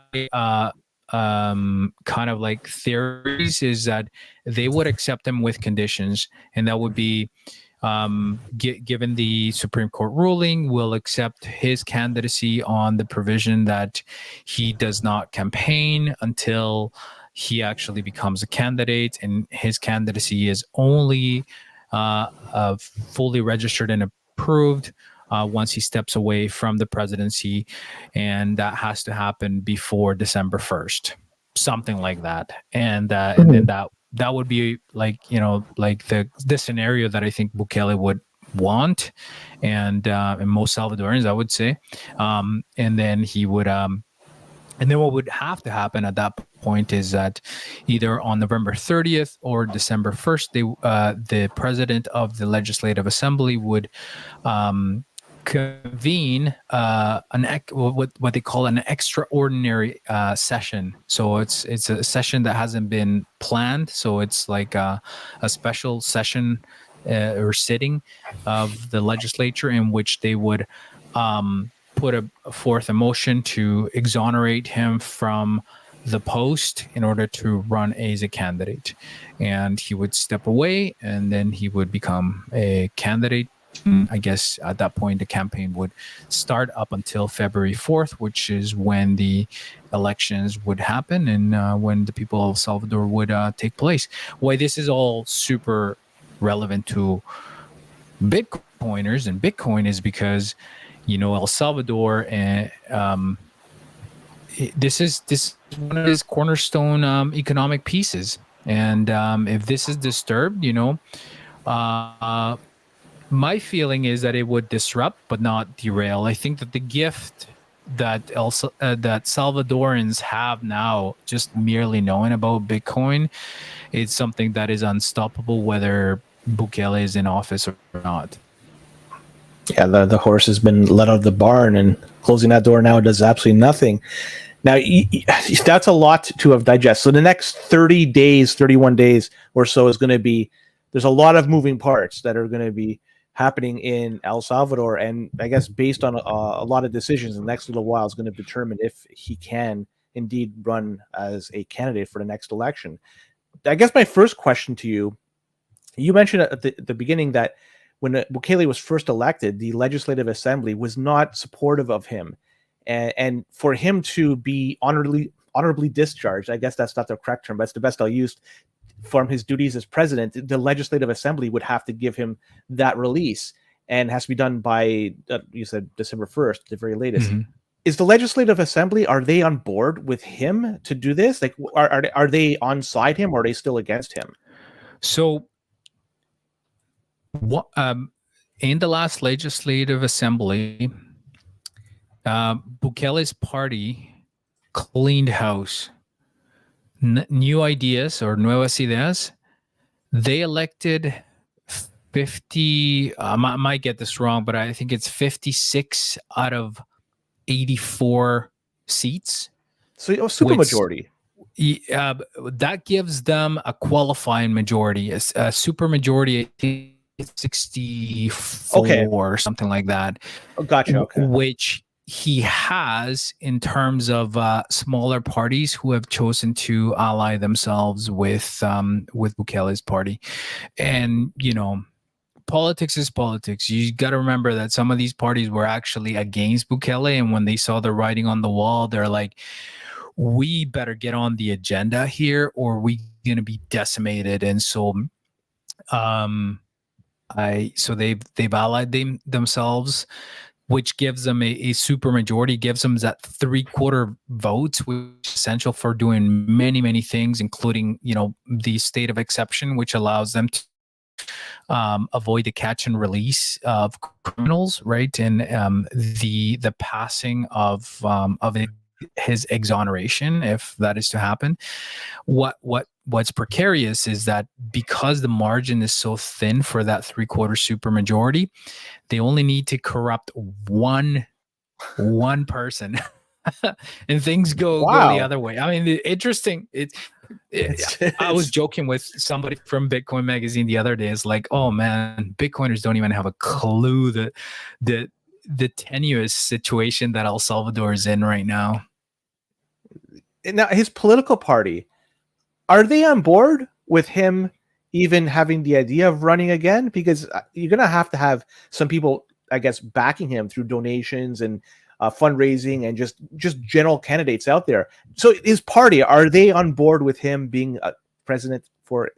kind of like theories is that they would accept him with conditions, and that would be given the Supreme Court ruling, will accept his candidacy on the provision that he does not campaign until he actually becomes a candidate, and his candidacy is only fully registered and approved once he steps away from the presidency, and that has to happen before December 1st, something like that. And then that would be like, like the scenario that I think Bukele would want, and most Salvadorans, I would say. And then he would And then what would have to happen at that point is that either on November 30th or December 1st, the president of the Legislative Assembly would convene what they call an extraordinary session. So it's a session that hasn't been planned. So it's like a special session or sitting of the legislature in which they would put forth a motion to exonerate him from the post in order to run as a candidate. And he would step away, and then he would become a candidate. I guess at that point, the campaign would start up until February 4th, which is when the elections would happen and when the people of El Salvador would take place. Why this is all super relevant to Bitcoiners and Bitcoin is because, El Salvador and this is one of his cornerstone economic pieces. And if this is disturbed, my feeling is that it would disrupt but not derail. I think that the gift that that Salvadorans have now, just merely knowing about Bitcoin, is something that is unstoppable, whether Bukele is in office or not. Yeah, the horse has been let out of the barn, and closing that door now does absolutely nothing. Now, that's a lot to have digest. So the next 30 days, 31 days or so is going to be, there's a lot of moving parts that are going to be happening in El Salvador. And I guess based on a lot of decisions, the next little while is going to determine if he can indeed run as a candidate for the next election. I guess my first question to you, you mentioned at the beginning that when Bukele was first elected, the Legislative Assembly was not supportive of him. And for him to be honorably discharged, I guess that's not the correct term, but it's the best I'll use, from his duties as president, the Legislative Assembly would have to give him that release, and has to be done by, you said December 1st, the very latest. Mm-hmm. Is the Legislative Assembly, are they on board with him to do this? Like, are they on side him, or are they still against him? So, what in the last Legislative Assembly, Bukele's party cleaned house. New ideas, or nuevas ideas, they elected 50, I might get this wrong, but I think it's 56 out of 84 seats. So super majority. That gives them a qualifying majority. A super majority, I think it's 64 or something like that. Oh, gotcha. Okay. Which he has in terms of smaller parties who have chosen to ally themselves with Bukele's party. And, politics is politics. You got to remember that some of these parties were actually against Bukele, and when they saw the writing on the wall, they're like, we better get on the agenda here, or we're going to be decimated. And so they've allied themselves, which gives them a super majority, gives them that 3/4 votes, which is essential for doing many, many things, including, the state of exception, which allows them to avoid the catch and release of criminals, right? And the passing of his exoneration, if that is to happen. What's precarious is that because the margin is so thin for that 3/4 supermajority, they only need to corrupt one person, and things go the other way. I mean, interesting. I was joking with somebody from Bitcoin Magazine the other day. It's like, oh man, Bitcoiners don't even have a clue the tenuous situation that El Salvador is in right now. Now, his political party, are they on board with him even having the idea of running again? Because you're going to have some people, I guess, backing him through donations and fundraising and just general candidates out there. So his party, are they on board with him being president for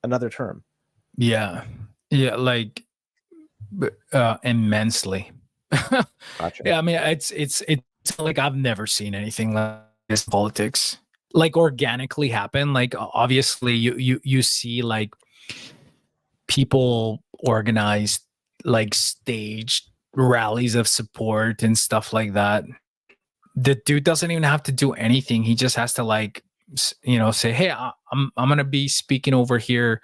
another term? Yeah, like immensely. Gotcha. Yeah, I mean, it's like I've never seen anything like this in politics, like organically happen. Like obviously you see like people organize like staged rallies of support and stuff like that. the dude doesn't even have to do anything. He just has to like, say, hey, I'm going to be speaking over here,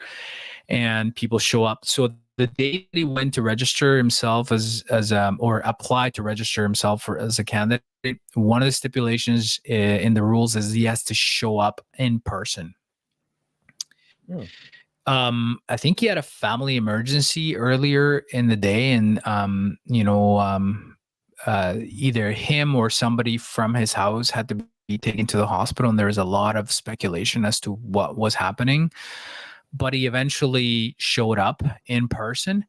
and people show up. So the day that he went to register himself as or apply to register himself as a candidate, one of the stipulations in the rules is he has to show up in person. I think he had a family emergency earlier in the day, and either him or somebody from his house had to be taken to the hospital, and there was a lot of speculation as to what was happening. But he eventually showed up in person,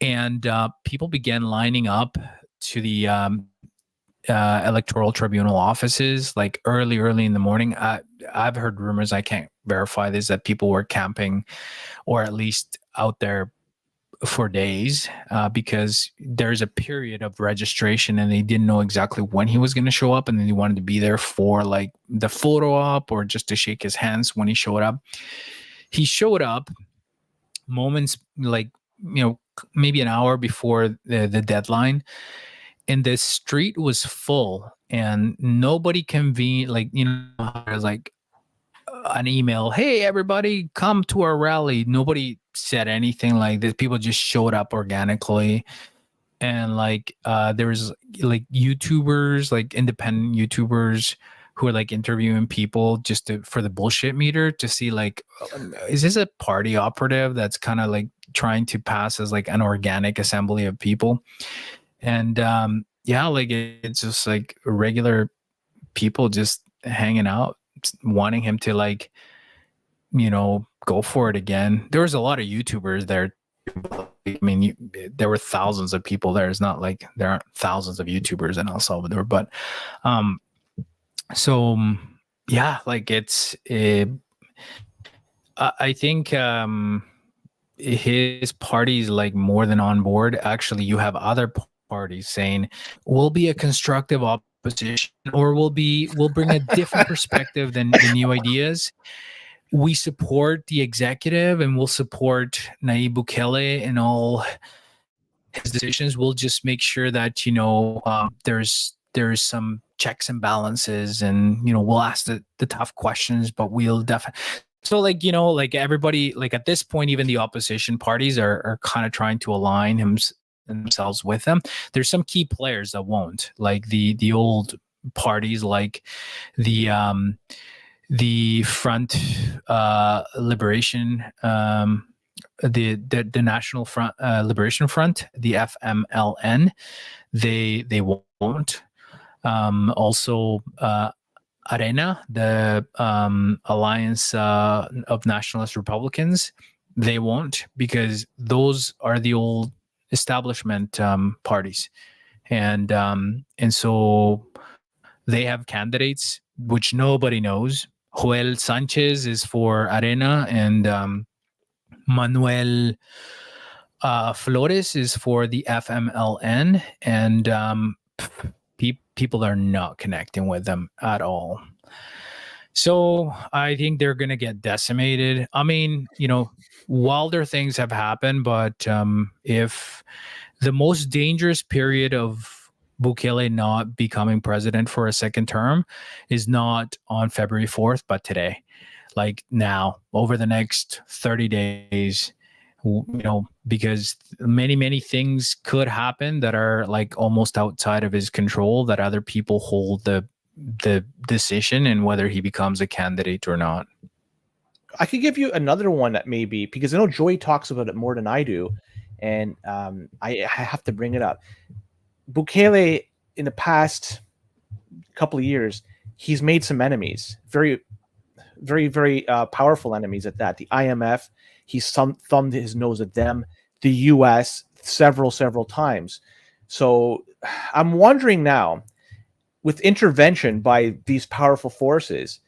and people began lining up to the electoral tribunal offices like early in the morning. I've heard rumors, I can't verify this, that people were camping or at least out there for days because there's a period of registration and they didn't know exactly when he was going to show up, and then they wanted to be there for like the photo op or just to shake his hands when he showed up. He showed up moments like, maybe an hour before the deadline, and the street was full and nobody convened. Like, there's like an email, hey, everybody come to our rally. Nobody said anything like this. People just showed up organically. And like, there was like YouTubers, like independent YouTubers who are like interviewing people just for the bullshit meter to see like, is this a party operative that's kind of like trying to pass as like an organic assembly of people? And like it's just like regular people just hanging out, wanting him to like, go for it again. There was a lot of YouTubers there. I mean, there were thousands of people there. It's not like there aren't thousands of YouTubers in El Salvador, but like it's I think his party's like more than on board. Actually, you have other parties saying we'll be a constructive opposition, or we'll bring a different perspective than the new ideas. We support the executive and we'll support Nayib Bukele and all his decisions. We'll just make sure that there's some checks and balances, and we'll ask the tough questions, but we'll definitely. So like everybody, like at this point, even the opposition parties are kind of trying to align themselves with them. There's some key players that won't, like the old parties, like the Front Liberation, the National Front Liberation Front, the FMLN. They won't. Also, Arena, the Alliance of Nationalist Republicans, they won't, because those are the old establishment parties, and so they have candidates which nobody knows. Joel Sanchez is for Arena, and Manuel Flores is for the FMLN, and people are not connecting with them at all. So I think they're going to get decimated. I mean, wilder things have happened, but if the most dangerous period of Bukele not becoming president for a second term is not on February 4th, but today, like now, over the next 30 days, because many things could happen that are like almost outside of his control, that other people hold the decision in whether he becomes a candidate or not. I could give you another one that maybe, because I know Joey talks about it more than I do, and I have to bring it up. Bukele, in the past couple of years, he's made some enemies, very, very, very powerful enemies at that. The IMF, he's thumbed his nose at them. The US, several times. So I'm wondering now, with intervention by these powerful forces,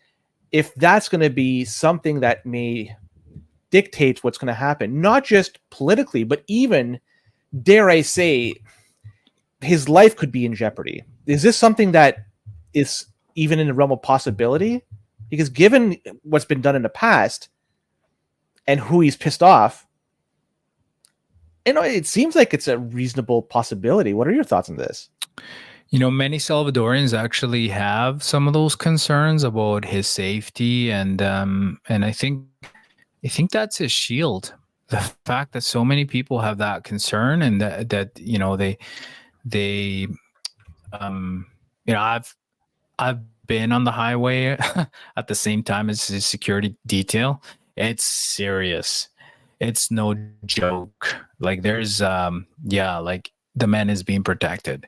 if that's going to be something that may dictate what's going to happen, not just politically, but even, dare I say, his life could be in jeopardy. Is this something that is even in the realm of possibility? Because given what's been done in the past and who he's pissed off, it seems like it's a reasonable possibility. What are your thoughts on this? Many Salvadorians actually have some of those concerns about his safety, and I think that's his shield. The fact that so many people have that concern, and that they um I've been on the highway at the same time as his security detail. It's serious. It's no joke. Like there's like the man is being protected.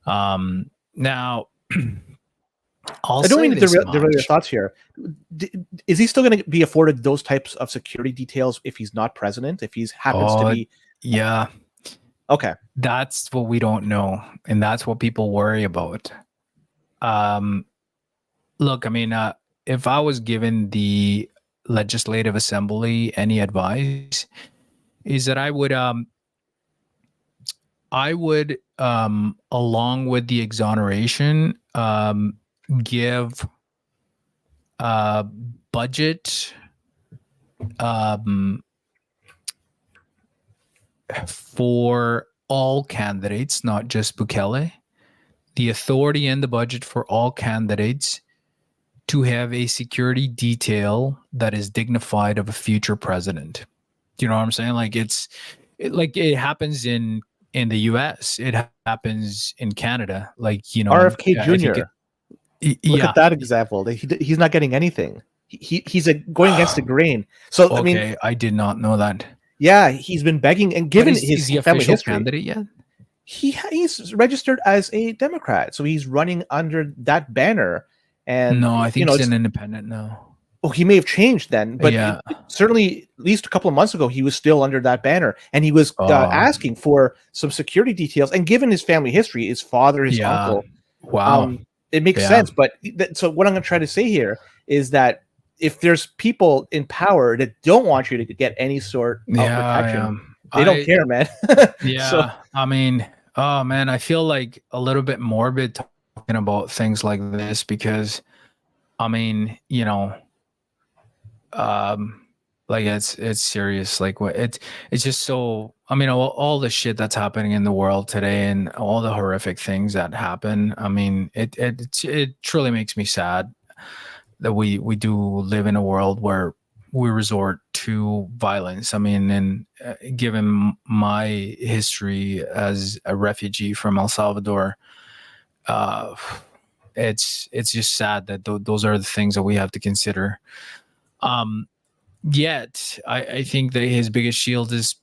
Now I'll I don't say mean to this derail your much. thoughts here. Is he still going to be afforded those types of security details if he's not president? If he happens to Oh, be yeah, okay? that's what we don't know, and that's what people worry about. Um, Look, I mean, if I was given the legislative assembly any advice, is that I would along with the exoneration give budget um, for all candidates, not just Bukele, the authority and the budget for all candidates to have a security detail that is dignified of a future president. Do you know what I'm saying? Like like it happens in the US, it happens in Canada. Like, RFK I think Jr. Look yeah. at that example. He's not getting anything. He's going against the grain. So I mean, Okay, I did not know that. yeah, he's been begging, and But given is his he family official history, candidate yet? he's registered as a Democrat, so he's running under that banner. And No, I you think know, he's it's an independent now. oh, he may have changed then, but Yeah. certainly at least a couple of months ago, he was still under that banner, and he was Oh, asking for some security details. And given his family history, his father, his yeah. uncle, Wow. it makes Yeah. sense. But so what I'm going to try to say here is that if there's people in power that don't want you to get any sort of protection, they don't care, man. Yeah. So I mean, oh man, I feel like a little bit morbid talking about things like this because, I mean, like it's serious. Like what it's just so. I mean, all the shit that's happening in the world today and all the horrific things that happen. I mean, it truly makes me sad that we do live in a world where we resort to violence. I mean, and given my history as a refugee from El Salvador, uh, it's just sad that those are the things that we have to consider. Um, Yet, I think that his biggest shield is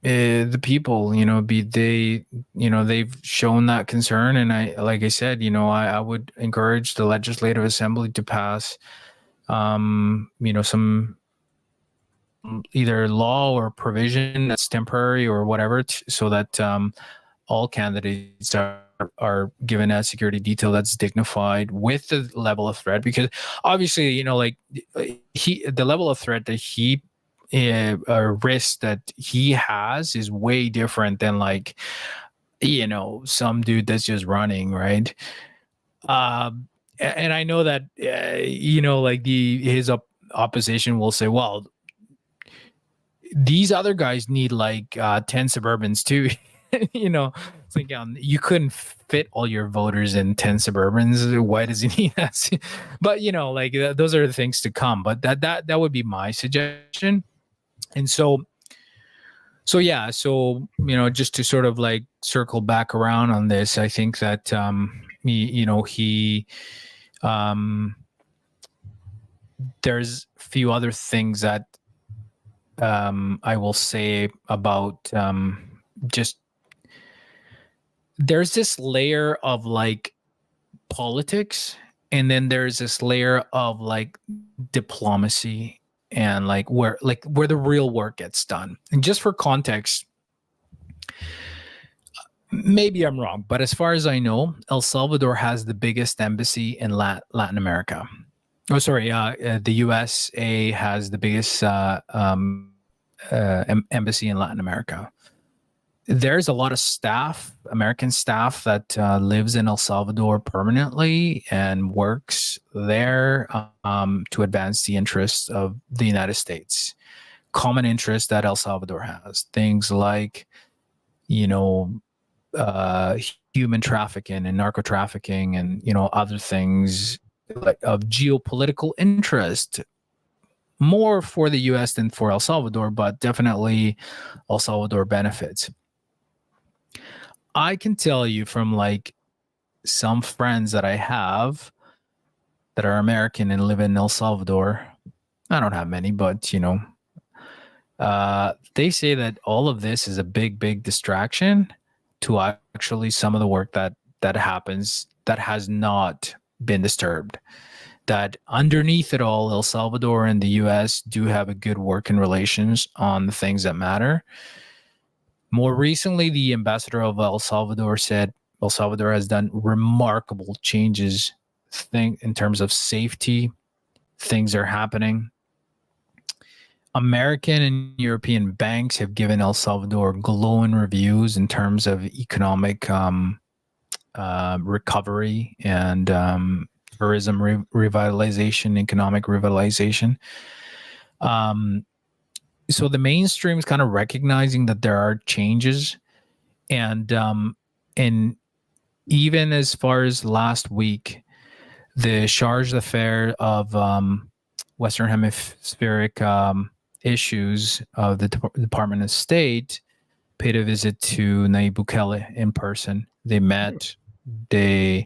the people. They've shown that concern, and like I said, I would encourage the Legislative Assembly to pass some either law or provision that's temporary or whatever, so that all candidates are given a security detail that's dignified with the level of threat. Because obviously, like the level of threat that he risk that he has is way different than like some dude that's just running, right? And I know that like his opposition will say, well, these other guys need like 10 Suburbans too. It's like you couldn't fit all your voters in 10 Suburbans. Why does he need that? But like those are the things to come. But that would be my suggestion. And so yeah, so just to sort of like circle back around on this, I think that he there's a few other things that I will say about just there's this layer of like politics, and then there's this layer of like diplomacy and like where the real work gets done. And just for context, maybe I'm wrong, but as far as I know, El Salvador has the biggest embassy in Latin America. Oh, sorry. The USA has the biggest embassy in Latin America. There's a lot of staff, American staff, that lives in El Salvador permanently and works there to advance the interests of the United States. Common interests that El Salvador has. Things like, human trafficking and narco trafficking and other things like of geopolitical interest, more for the U.S. than for El Salvador, but definitely El Salvador benefits. I can tell you from like some friends that I have that are American and live in El Salvador. I don't have many, but they say that all of this is a big distraction to actually some of the work that happens that has not been disturbed. That underneath it all, El Salvador and the U.S. do have a good working relations on the things that matter. More recently, the ambassador of El Salvador said El Salvador has done remarkable changes in terms of safety. Things are happening. American and European banks have given El Salvador glowing reviews in terms of economic recovery and tourism revitalization, economic revitalization. So the mainstream is kind of recognizing that there are changes, and even as far as last week, the charge d'affaires of Western Hemispheric issues of the Department of State paid a visit to Nayib Bukele in person. They met. He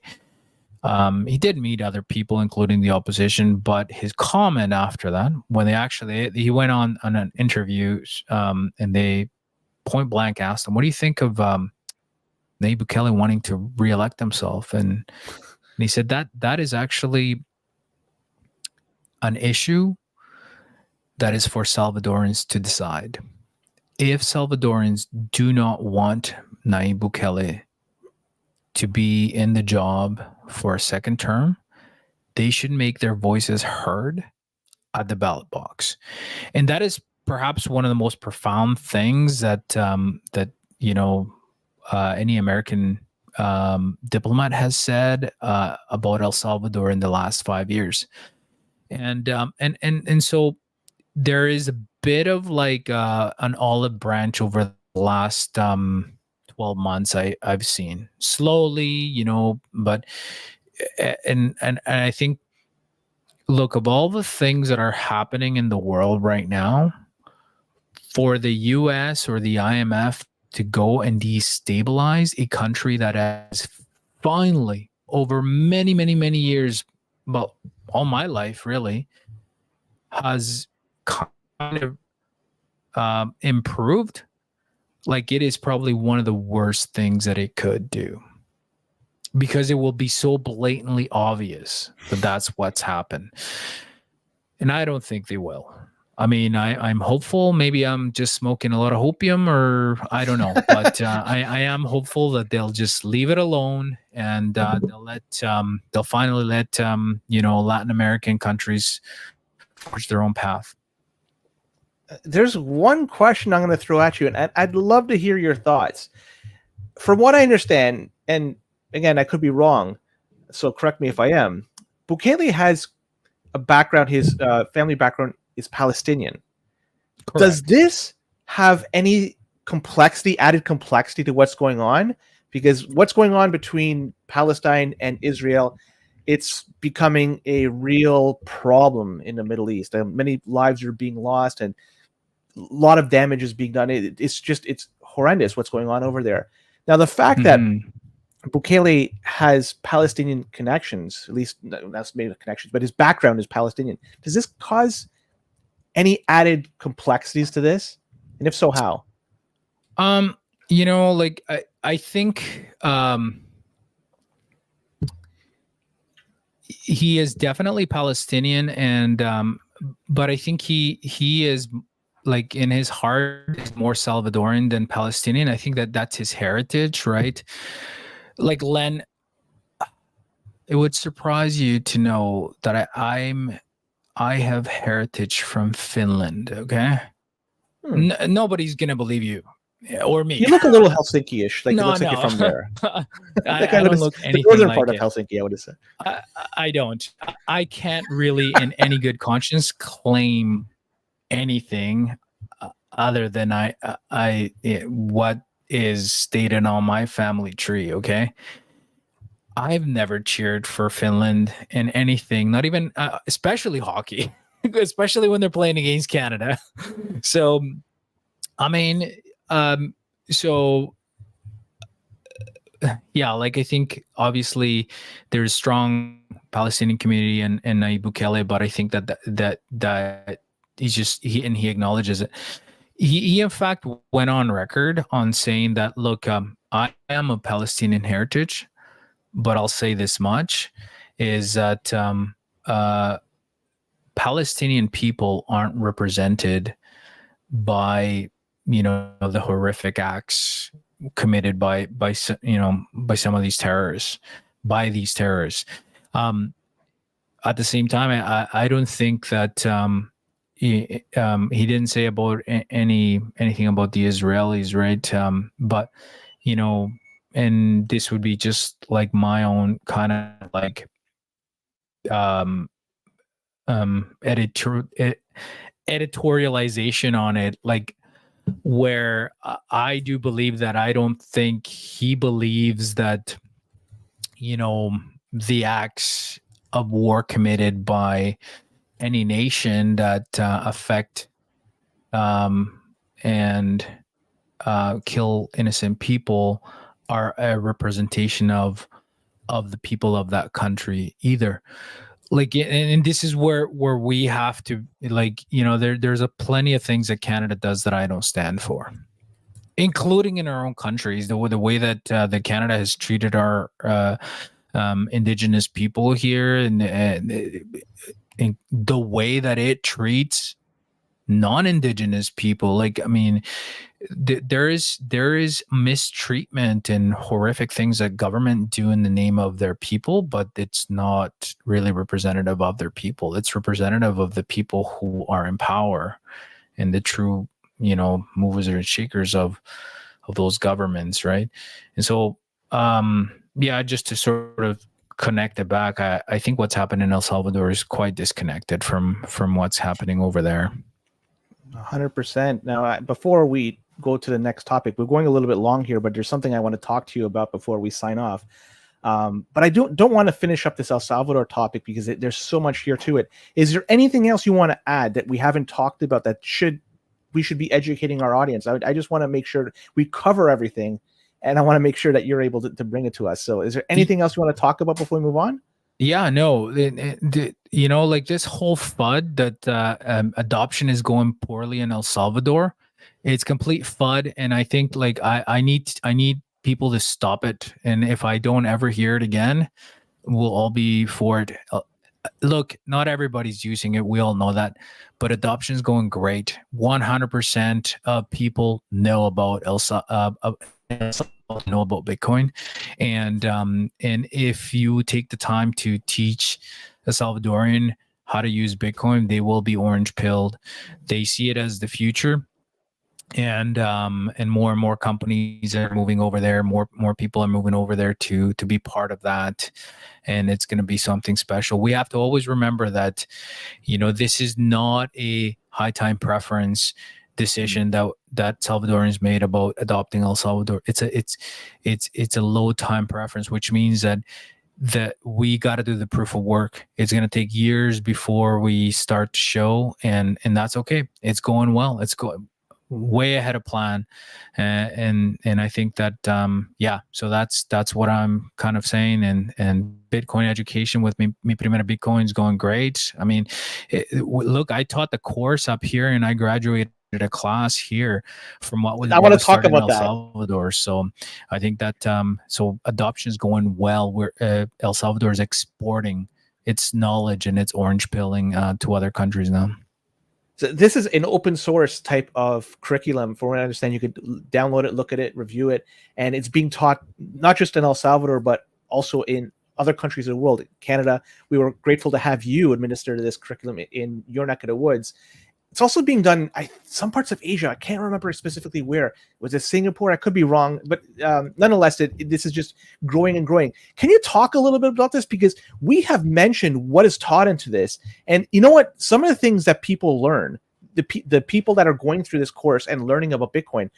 did meet other people, including the opposition, but his comment after that, when he went on an interview, and they point blank asked him, "What do you think of Nayib Bukele wanting to reelect himself?" And he said that is actually an issue that is for Salvadorans to decide. If Salvadorans do not want Nayib Bukele to be in the job for a second term, they should make their voices heard at the ballot box. And that is perhaps one of the most profound things that any American diplomat has said about El Salvador in the last 5 years. And so there is a bit of like an olive branch over the last 12 months I've seen slowly, but and I think, look, of all the things that are happening in the world right now, for the US or the IMF to go and destabilize a country that has finally, over many, many, many years, well, all my life really, has kind of improved, like, it is probably one of the worst things that it could do, because it will be so blatantly obvious that that's what's happened. And I don't think they will. I mean, I'm hopeful. Maybe I'm just smoking a lot of opium, or I don't know. But I am hopeful that they'll just leave it alone, and they'll finally let Latin American countries forge their own path. There's one question I'm going to throw at you, and I'd love to hear your thoughts. From what I understand, and again, I could be wrong, so correct me if I am, Bukele has a background, his family background is Palestinian. Correct. Does this have any added complexity to what's going on? Because what's going on between Palestine and Israel, it's becoming a real problem in the Middle East. Many lives are being lost, and a lot of damage is being done. It's horrendous what's going on over there. Now, the fact that Bukele has Palestinian connections, at least that's maybe connections, but his background is Palestinian. Does this cause any added complexities to this? And if so, how? I think he is definitely Palestinian, and but I think he is, like, in his heart, is more Salvadoran than Palestinian. I think that's his heritage, right? Like, Len, it would surprise you to know that I have heritage from Finland. Okay, nobody's gonna believe you or me. You look a little Helsinki-ish. Like, it looks like you're from there. I don't look anything the northern like part it. of Helsinki, I would have said. I don't. I can't really, in any good conscience, claim anything other than what is stated on my family tree. Okay. I've never cheered for Finland in anything, not even, especially hockey, especially when they're playing against Canada. So, I mean, um, so yeah, like I think obviously there's strong Palestinian community and Nayib Bukele, but I think that he acknowledges it. He in fact went on record on saying that, look, I am of Palestinian heritage, but I'll say this much is that Palestinian people aren't represented by, the horrific acts committed by some of these terrorists, by these terrorists. At the same time, I don't think that he didn't say about anything about the Israelis, right? But and this would be just like my own kind of like um editorialization on it, like where I do believe that I don't think he believes that the acts of war committed by any nation that affect and kill innocent people are a representation of the people of that country either. Like, and this is where we have to, like, there's a plenty of things that Canada does that I don't stand for, including in our own countries. The way that Canada has treated our indigenous people here, and the way that it treats non-indigenous people. Like, I mean, there is mistreatment and horrific things that government do in the name of their people, but it's not really representative of their people. It's representative of the people who are in power and the true, movers and shakers of those governments, right? And so, just to sort of connect it back, I think what's happened in El Salvador is quite disconnected from what's happening over there. 100%. Now, before we go to the next topic, we're going a little bit long here, but there's something I want to talk to you about before we sign off. But I don't want to finish up this El Salvador topic because there's so much here to it. Is there anything else you want to add that we haven't talked about that we should be educating our audience? I just want to make sure we cover everything, and I want to make sure that you're able to bring it to us. So is there anything else you want to talk about before we move on? Yeah, no, like this whole FUD that adoption is going poorly in El Salvador, it's complete FUD. And I think like I need people to stop it. And if I don't ever hear it again, we'll all be for it. Look, not everybody's using it. We all know that, but adoption is going great. 100% of people know about know about Bitcoin, and if you take the time to teach a Salvadorian how to use Bitcoin, they will be orange pilled. They see it as the future, and more companies are moving over there. More people are moving over there to be part of that, and it's going to be something special. We have to always remember that, this is not a high time preference decision that Salvadorians made about adopting El Salvador. It's a low time preference, which means that we got to do the proof of work. It's going to take years before we start to show, and that's okay. It's going well. It's going way ahead of plan, and I think that so that's what I'm kind of saying. And Bitcoin education with Mi Primera Bitcoin is going great. I mean, look, I taught the course up here, and I graduated a class here from what was I want to talk about El Salvador. So I think that so adoption is going well. Where El Salvador is exporting its knowledge and its orange pilling to other countries now. So this is an open source type of curriculum. For what I understand, you could download it, look at it, review it, and it's being taught not just in El Salvador, but also in other countries of the world. Canada, we were grateful to have you administer this curriculum in your neck of the woods. It's also being done some parts of Asia. I can't remember specifically where. Was it Singapore? I could be wrong, but nonetheless, this is just growing and growing. Can you talk a little bit about this? Because we have mentioned what is taught into this, and you know what? Some of the things that people learn, the people that are going through this course and learning about Bitcoin,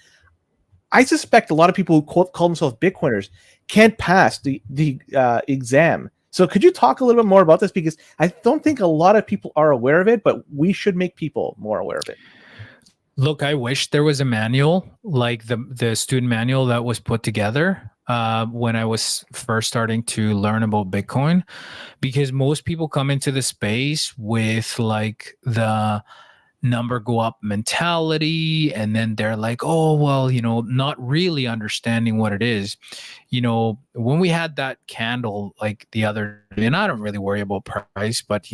I suspect a lot of people who call themselves Bitcoiners can't pass the exam. So could you talk a little bit more about this? Because I don't think a lot of people are aware of it, but we should make people more aware of it. Look, I wish there was a manual like the student manual that was put together when I was first starting to learn about Bitcoin, because most people come into the space with like the number go up mentality, and then they're like, oh well, not really understanding what it is. When we had that candle like the other day, and I don't really worry about price, but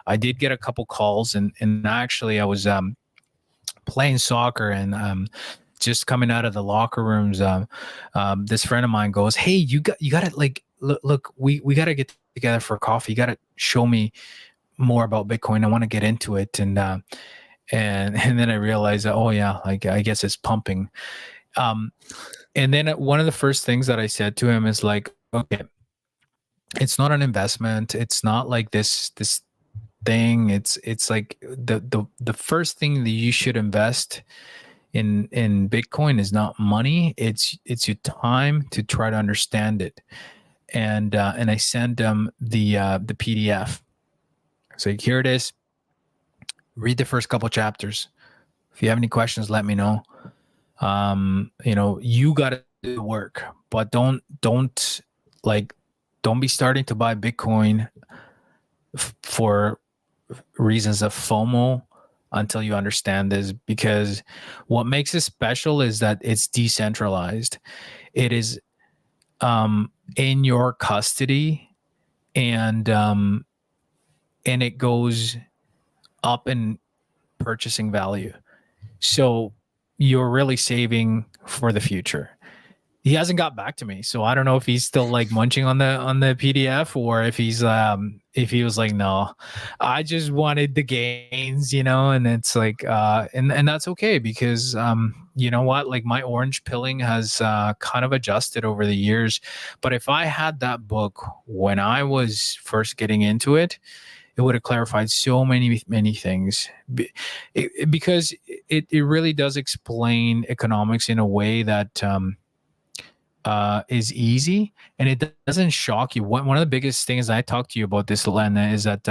I did get a couple calls, and actually I was playing soccer, and just coming out of the locker rooms, this friend of mine goes, hey, you gotta like look, we gotta get together for coffee. You gotta show me more about Bitcoin. I want to get into it. And then I realized that, oh yeah, like I guess it's pumping. And then one of the first things that I said to him is like, okay, it's not an investment. It's not like this thing. It's like the first thing that you should invest in Bitcoin is not money. It's your time to try to understand it. And I sent them the PDF. So here it is. Read the first couple chapters. If you have any questions, let me know. You got to do the work, but don't be starting to buy Bitcoin for reasons of FOMO until you understand this, because what makes it special is that it's decentralized. It is in your custody, and it goes up in purchasing value. So you're really saving for the future. He hasn't got back to me, so I don't know if he's still like munching on the PDF, or if he was like, no, I just wanted the gains, and it's like and that's okay, because you know what, like my orange pilling has kind of adjusted over the years. But if I had that book when I was first getting into it, it would have clarified so many things, because it really does explain economics in a way that is easy, and it doesn't shock you. One of the biggest things I talked to you about this, Lena, is that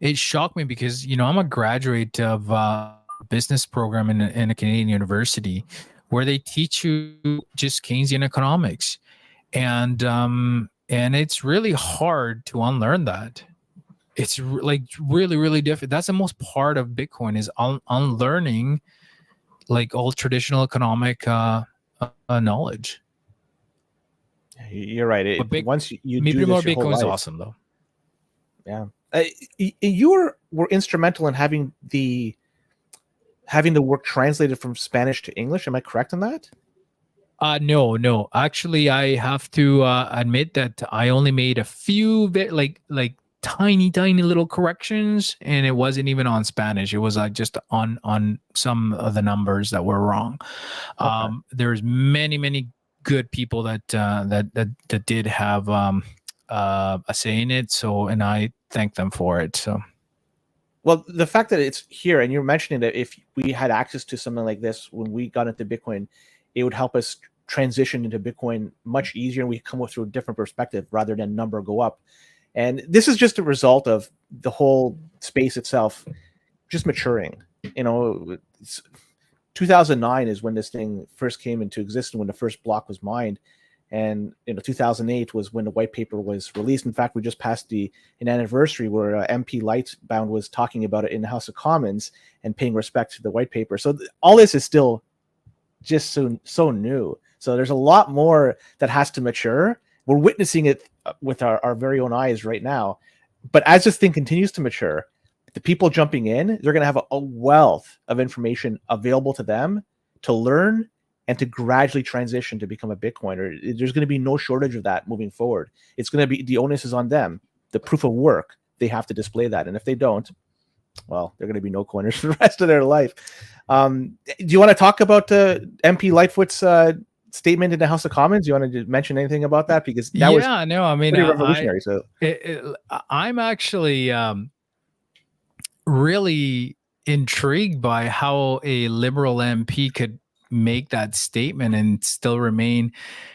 it shocked me because I'm a graduate of a business program in a Canadian university where they teach you just Keynesian economics, and it's really hard to unlearn that. It's like really, really different. That's the most part of Bitcoin, is unlearning like old traditional economic knowledge. You're right. Once you maybe do more this your whole Bitcoin is life, awesome though. Yeah, you were instrumental in having the work translated from Spanish to English. Am I correct on that? No. Actually, I have to admit that I only made a few like tiny little corrections, and it wasn't even on Spanish. It was just on some of the numbers that were wrong. Okay. There's many good people that did have a say in it. So, and I thank them for it. So, well, the fact that it's here, and you're mentioning that if we had access to something like this when we got into Bitcoin, it would help us transition into Bitcoin much easier, and we come with a different perspective rather than number go up. And this is just a result of the whole space itself just maturing. 2009 is when this thing first came into existence, when the first block was mined. And 2008 was when the white paper was released. In fact, we just passed an anniversary where MP Lightbound was talking about it in the House of Commons and paying respect to the white paper. So all this is still just so new. So there's a lot more that has to mature. We're witnessing it with our very own eyes right now. But as this thing continues to mature, the people jumping in, they're going to have a wealth of information available to them to learn and to gradually transition to become a Bitcoiner. There's going to be no shortage of that moving forward. It's going to be, the onus is on them. The proof of work, they have to display that. And if they don't, well, they're going to be no coiners for the rest of their life. Do you want to talk about MP Lightfoot's statement in the House of Commons? You want to mention anything about that? Because that was pretty revolutionary. I'm actually really intrigued by how a Liberal MP could make that statement and still remain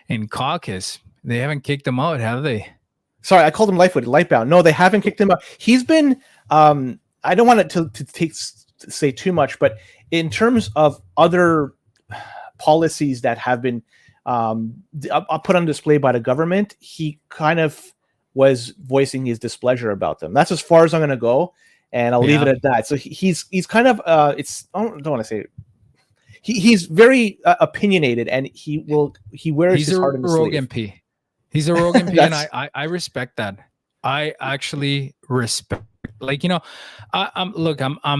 in caucus. They haven't kicked him out, have they? Sorry, I called him Lightbound. No, they haven't kicked him out. He's been. I don't want it to say too much, but in terms of other policies that have been put on display by the government, he kind of was voicing his displeasure about them. That's as far as I'm going to go, and I'll leave it at that. So he's kind of I don't want to say it. He's very opinionated, and he wears his heart on his sleeve. MP. He's a rogue MP, and I respect that. I actually respect. Like, I'm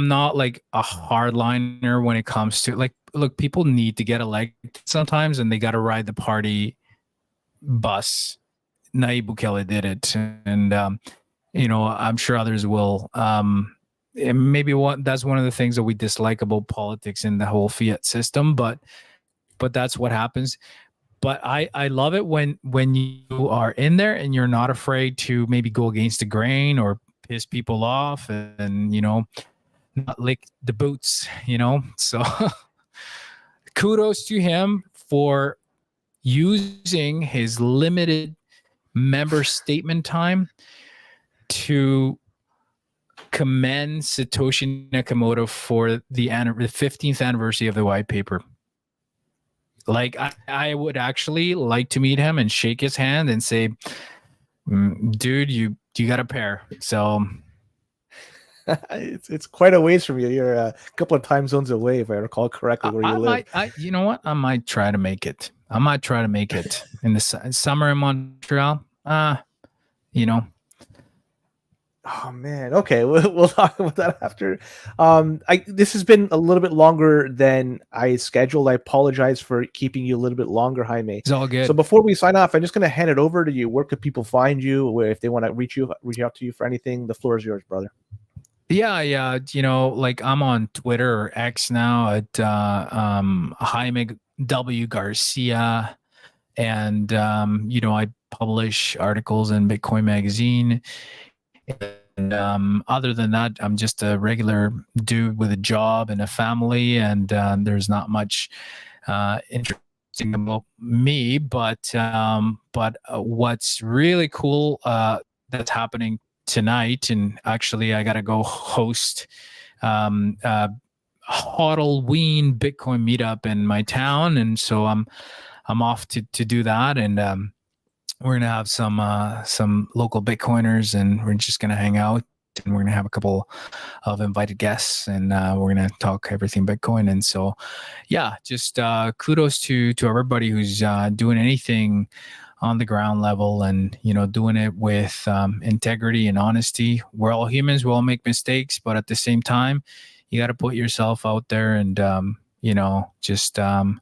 not like a hardliner when it comes to look, people need to get elected sometimes, and they got to ride the party bus. Nayib Bukele did it, and I'm sure others will. And maybe that's one of the things that we dislike about politics in the whole fiat system, but that's what happens. But I love it when you are in there and you're not afraid to maybe go against the grain or piss people off and not lick the boots, So kudos to him for using his limited member statement time to commend Satoshi Nakamoto for the 15th anniversary of the white paper. Like, I would actually like to meet him and shake his hand and say, dude, you got a pair. So it's quite a ways from you. You're a couple of time zones away, if I recall correctly, where you live. You know what? I might try to make it. In the summer in Montreal. Oh man. Okay, we'll talk about that after. This has been a little bit longer than I scheduled. I apologize for keeping you a little bit longer, Jaime. It's all good. So before we sign off, I'm just going to hand it over to you. Where could people find you? If they want to reach out to you for anything, the floor is yours, brother. Yeah. Like, I'm on Twitter or X now at Jaime W. Garcia. And, I publish articles in Bitcoin Magazine. And other than that, I'm just a regular dude with a job and a family. And there's not much interesting about me. But what's really cool that's happening tonight, and actually I gotta go host Halloween Bitcoin meetup in my town, and so I'm off to do that, and we're gonna have some local Bitcoiners, and we're just gonna hang out, and we're gonna have a couple of invited guests, and we're gonna talk everything Bitcoin. And so just kudos to everybody who's doing anything on the ground level, and doing it with integrity and honesty. We're all humans, we all make mistakes, but at the same time, you got to put yourself out there and just do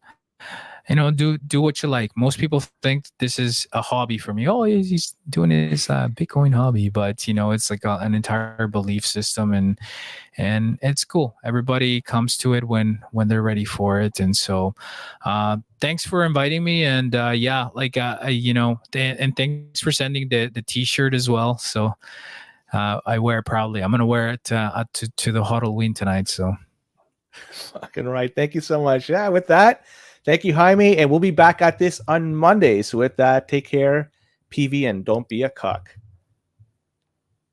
what you like. Most people think this is a hobby for me. Oh, he's doing his Bitcoin hobby, but it's like an entire belief system, and it's cool. Everybody comes to it when they're ready for it. And so thanks for inviting me, and and thanks for sending the t-shirt as well. So I wear it proudly. I'm gonna wear it to the Halloween tonight. So fucking right. Thank you so much. Yeah, with that, thank you, Jaime, and we'll be back at this on Monday. So with that, take care, PV, and don't be a cuck.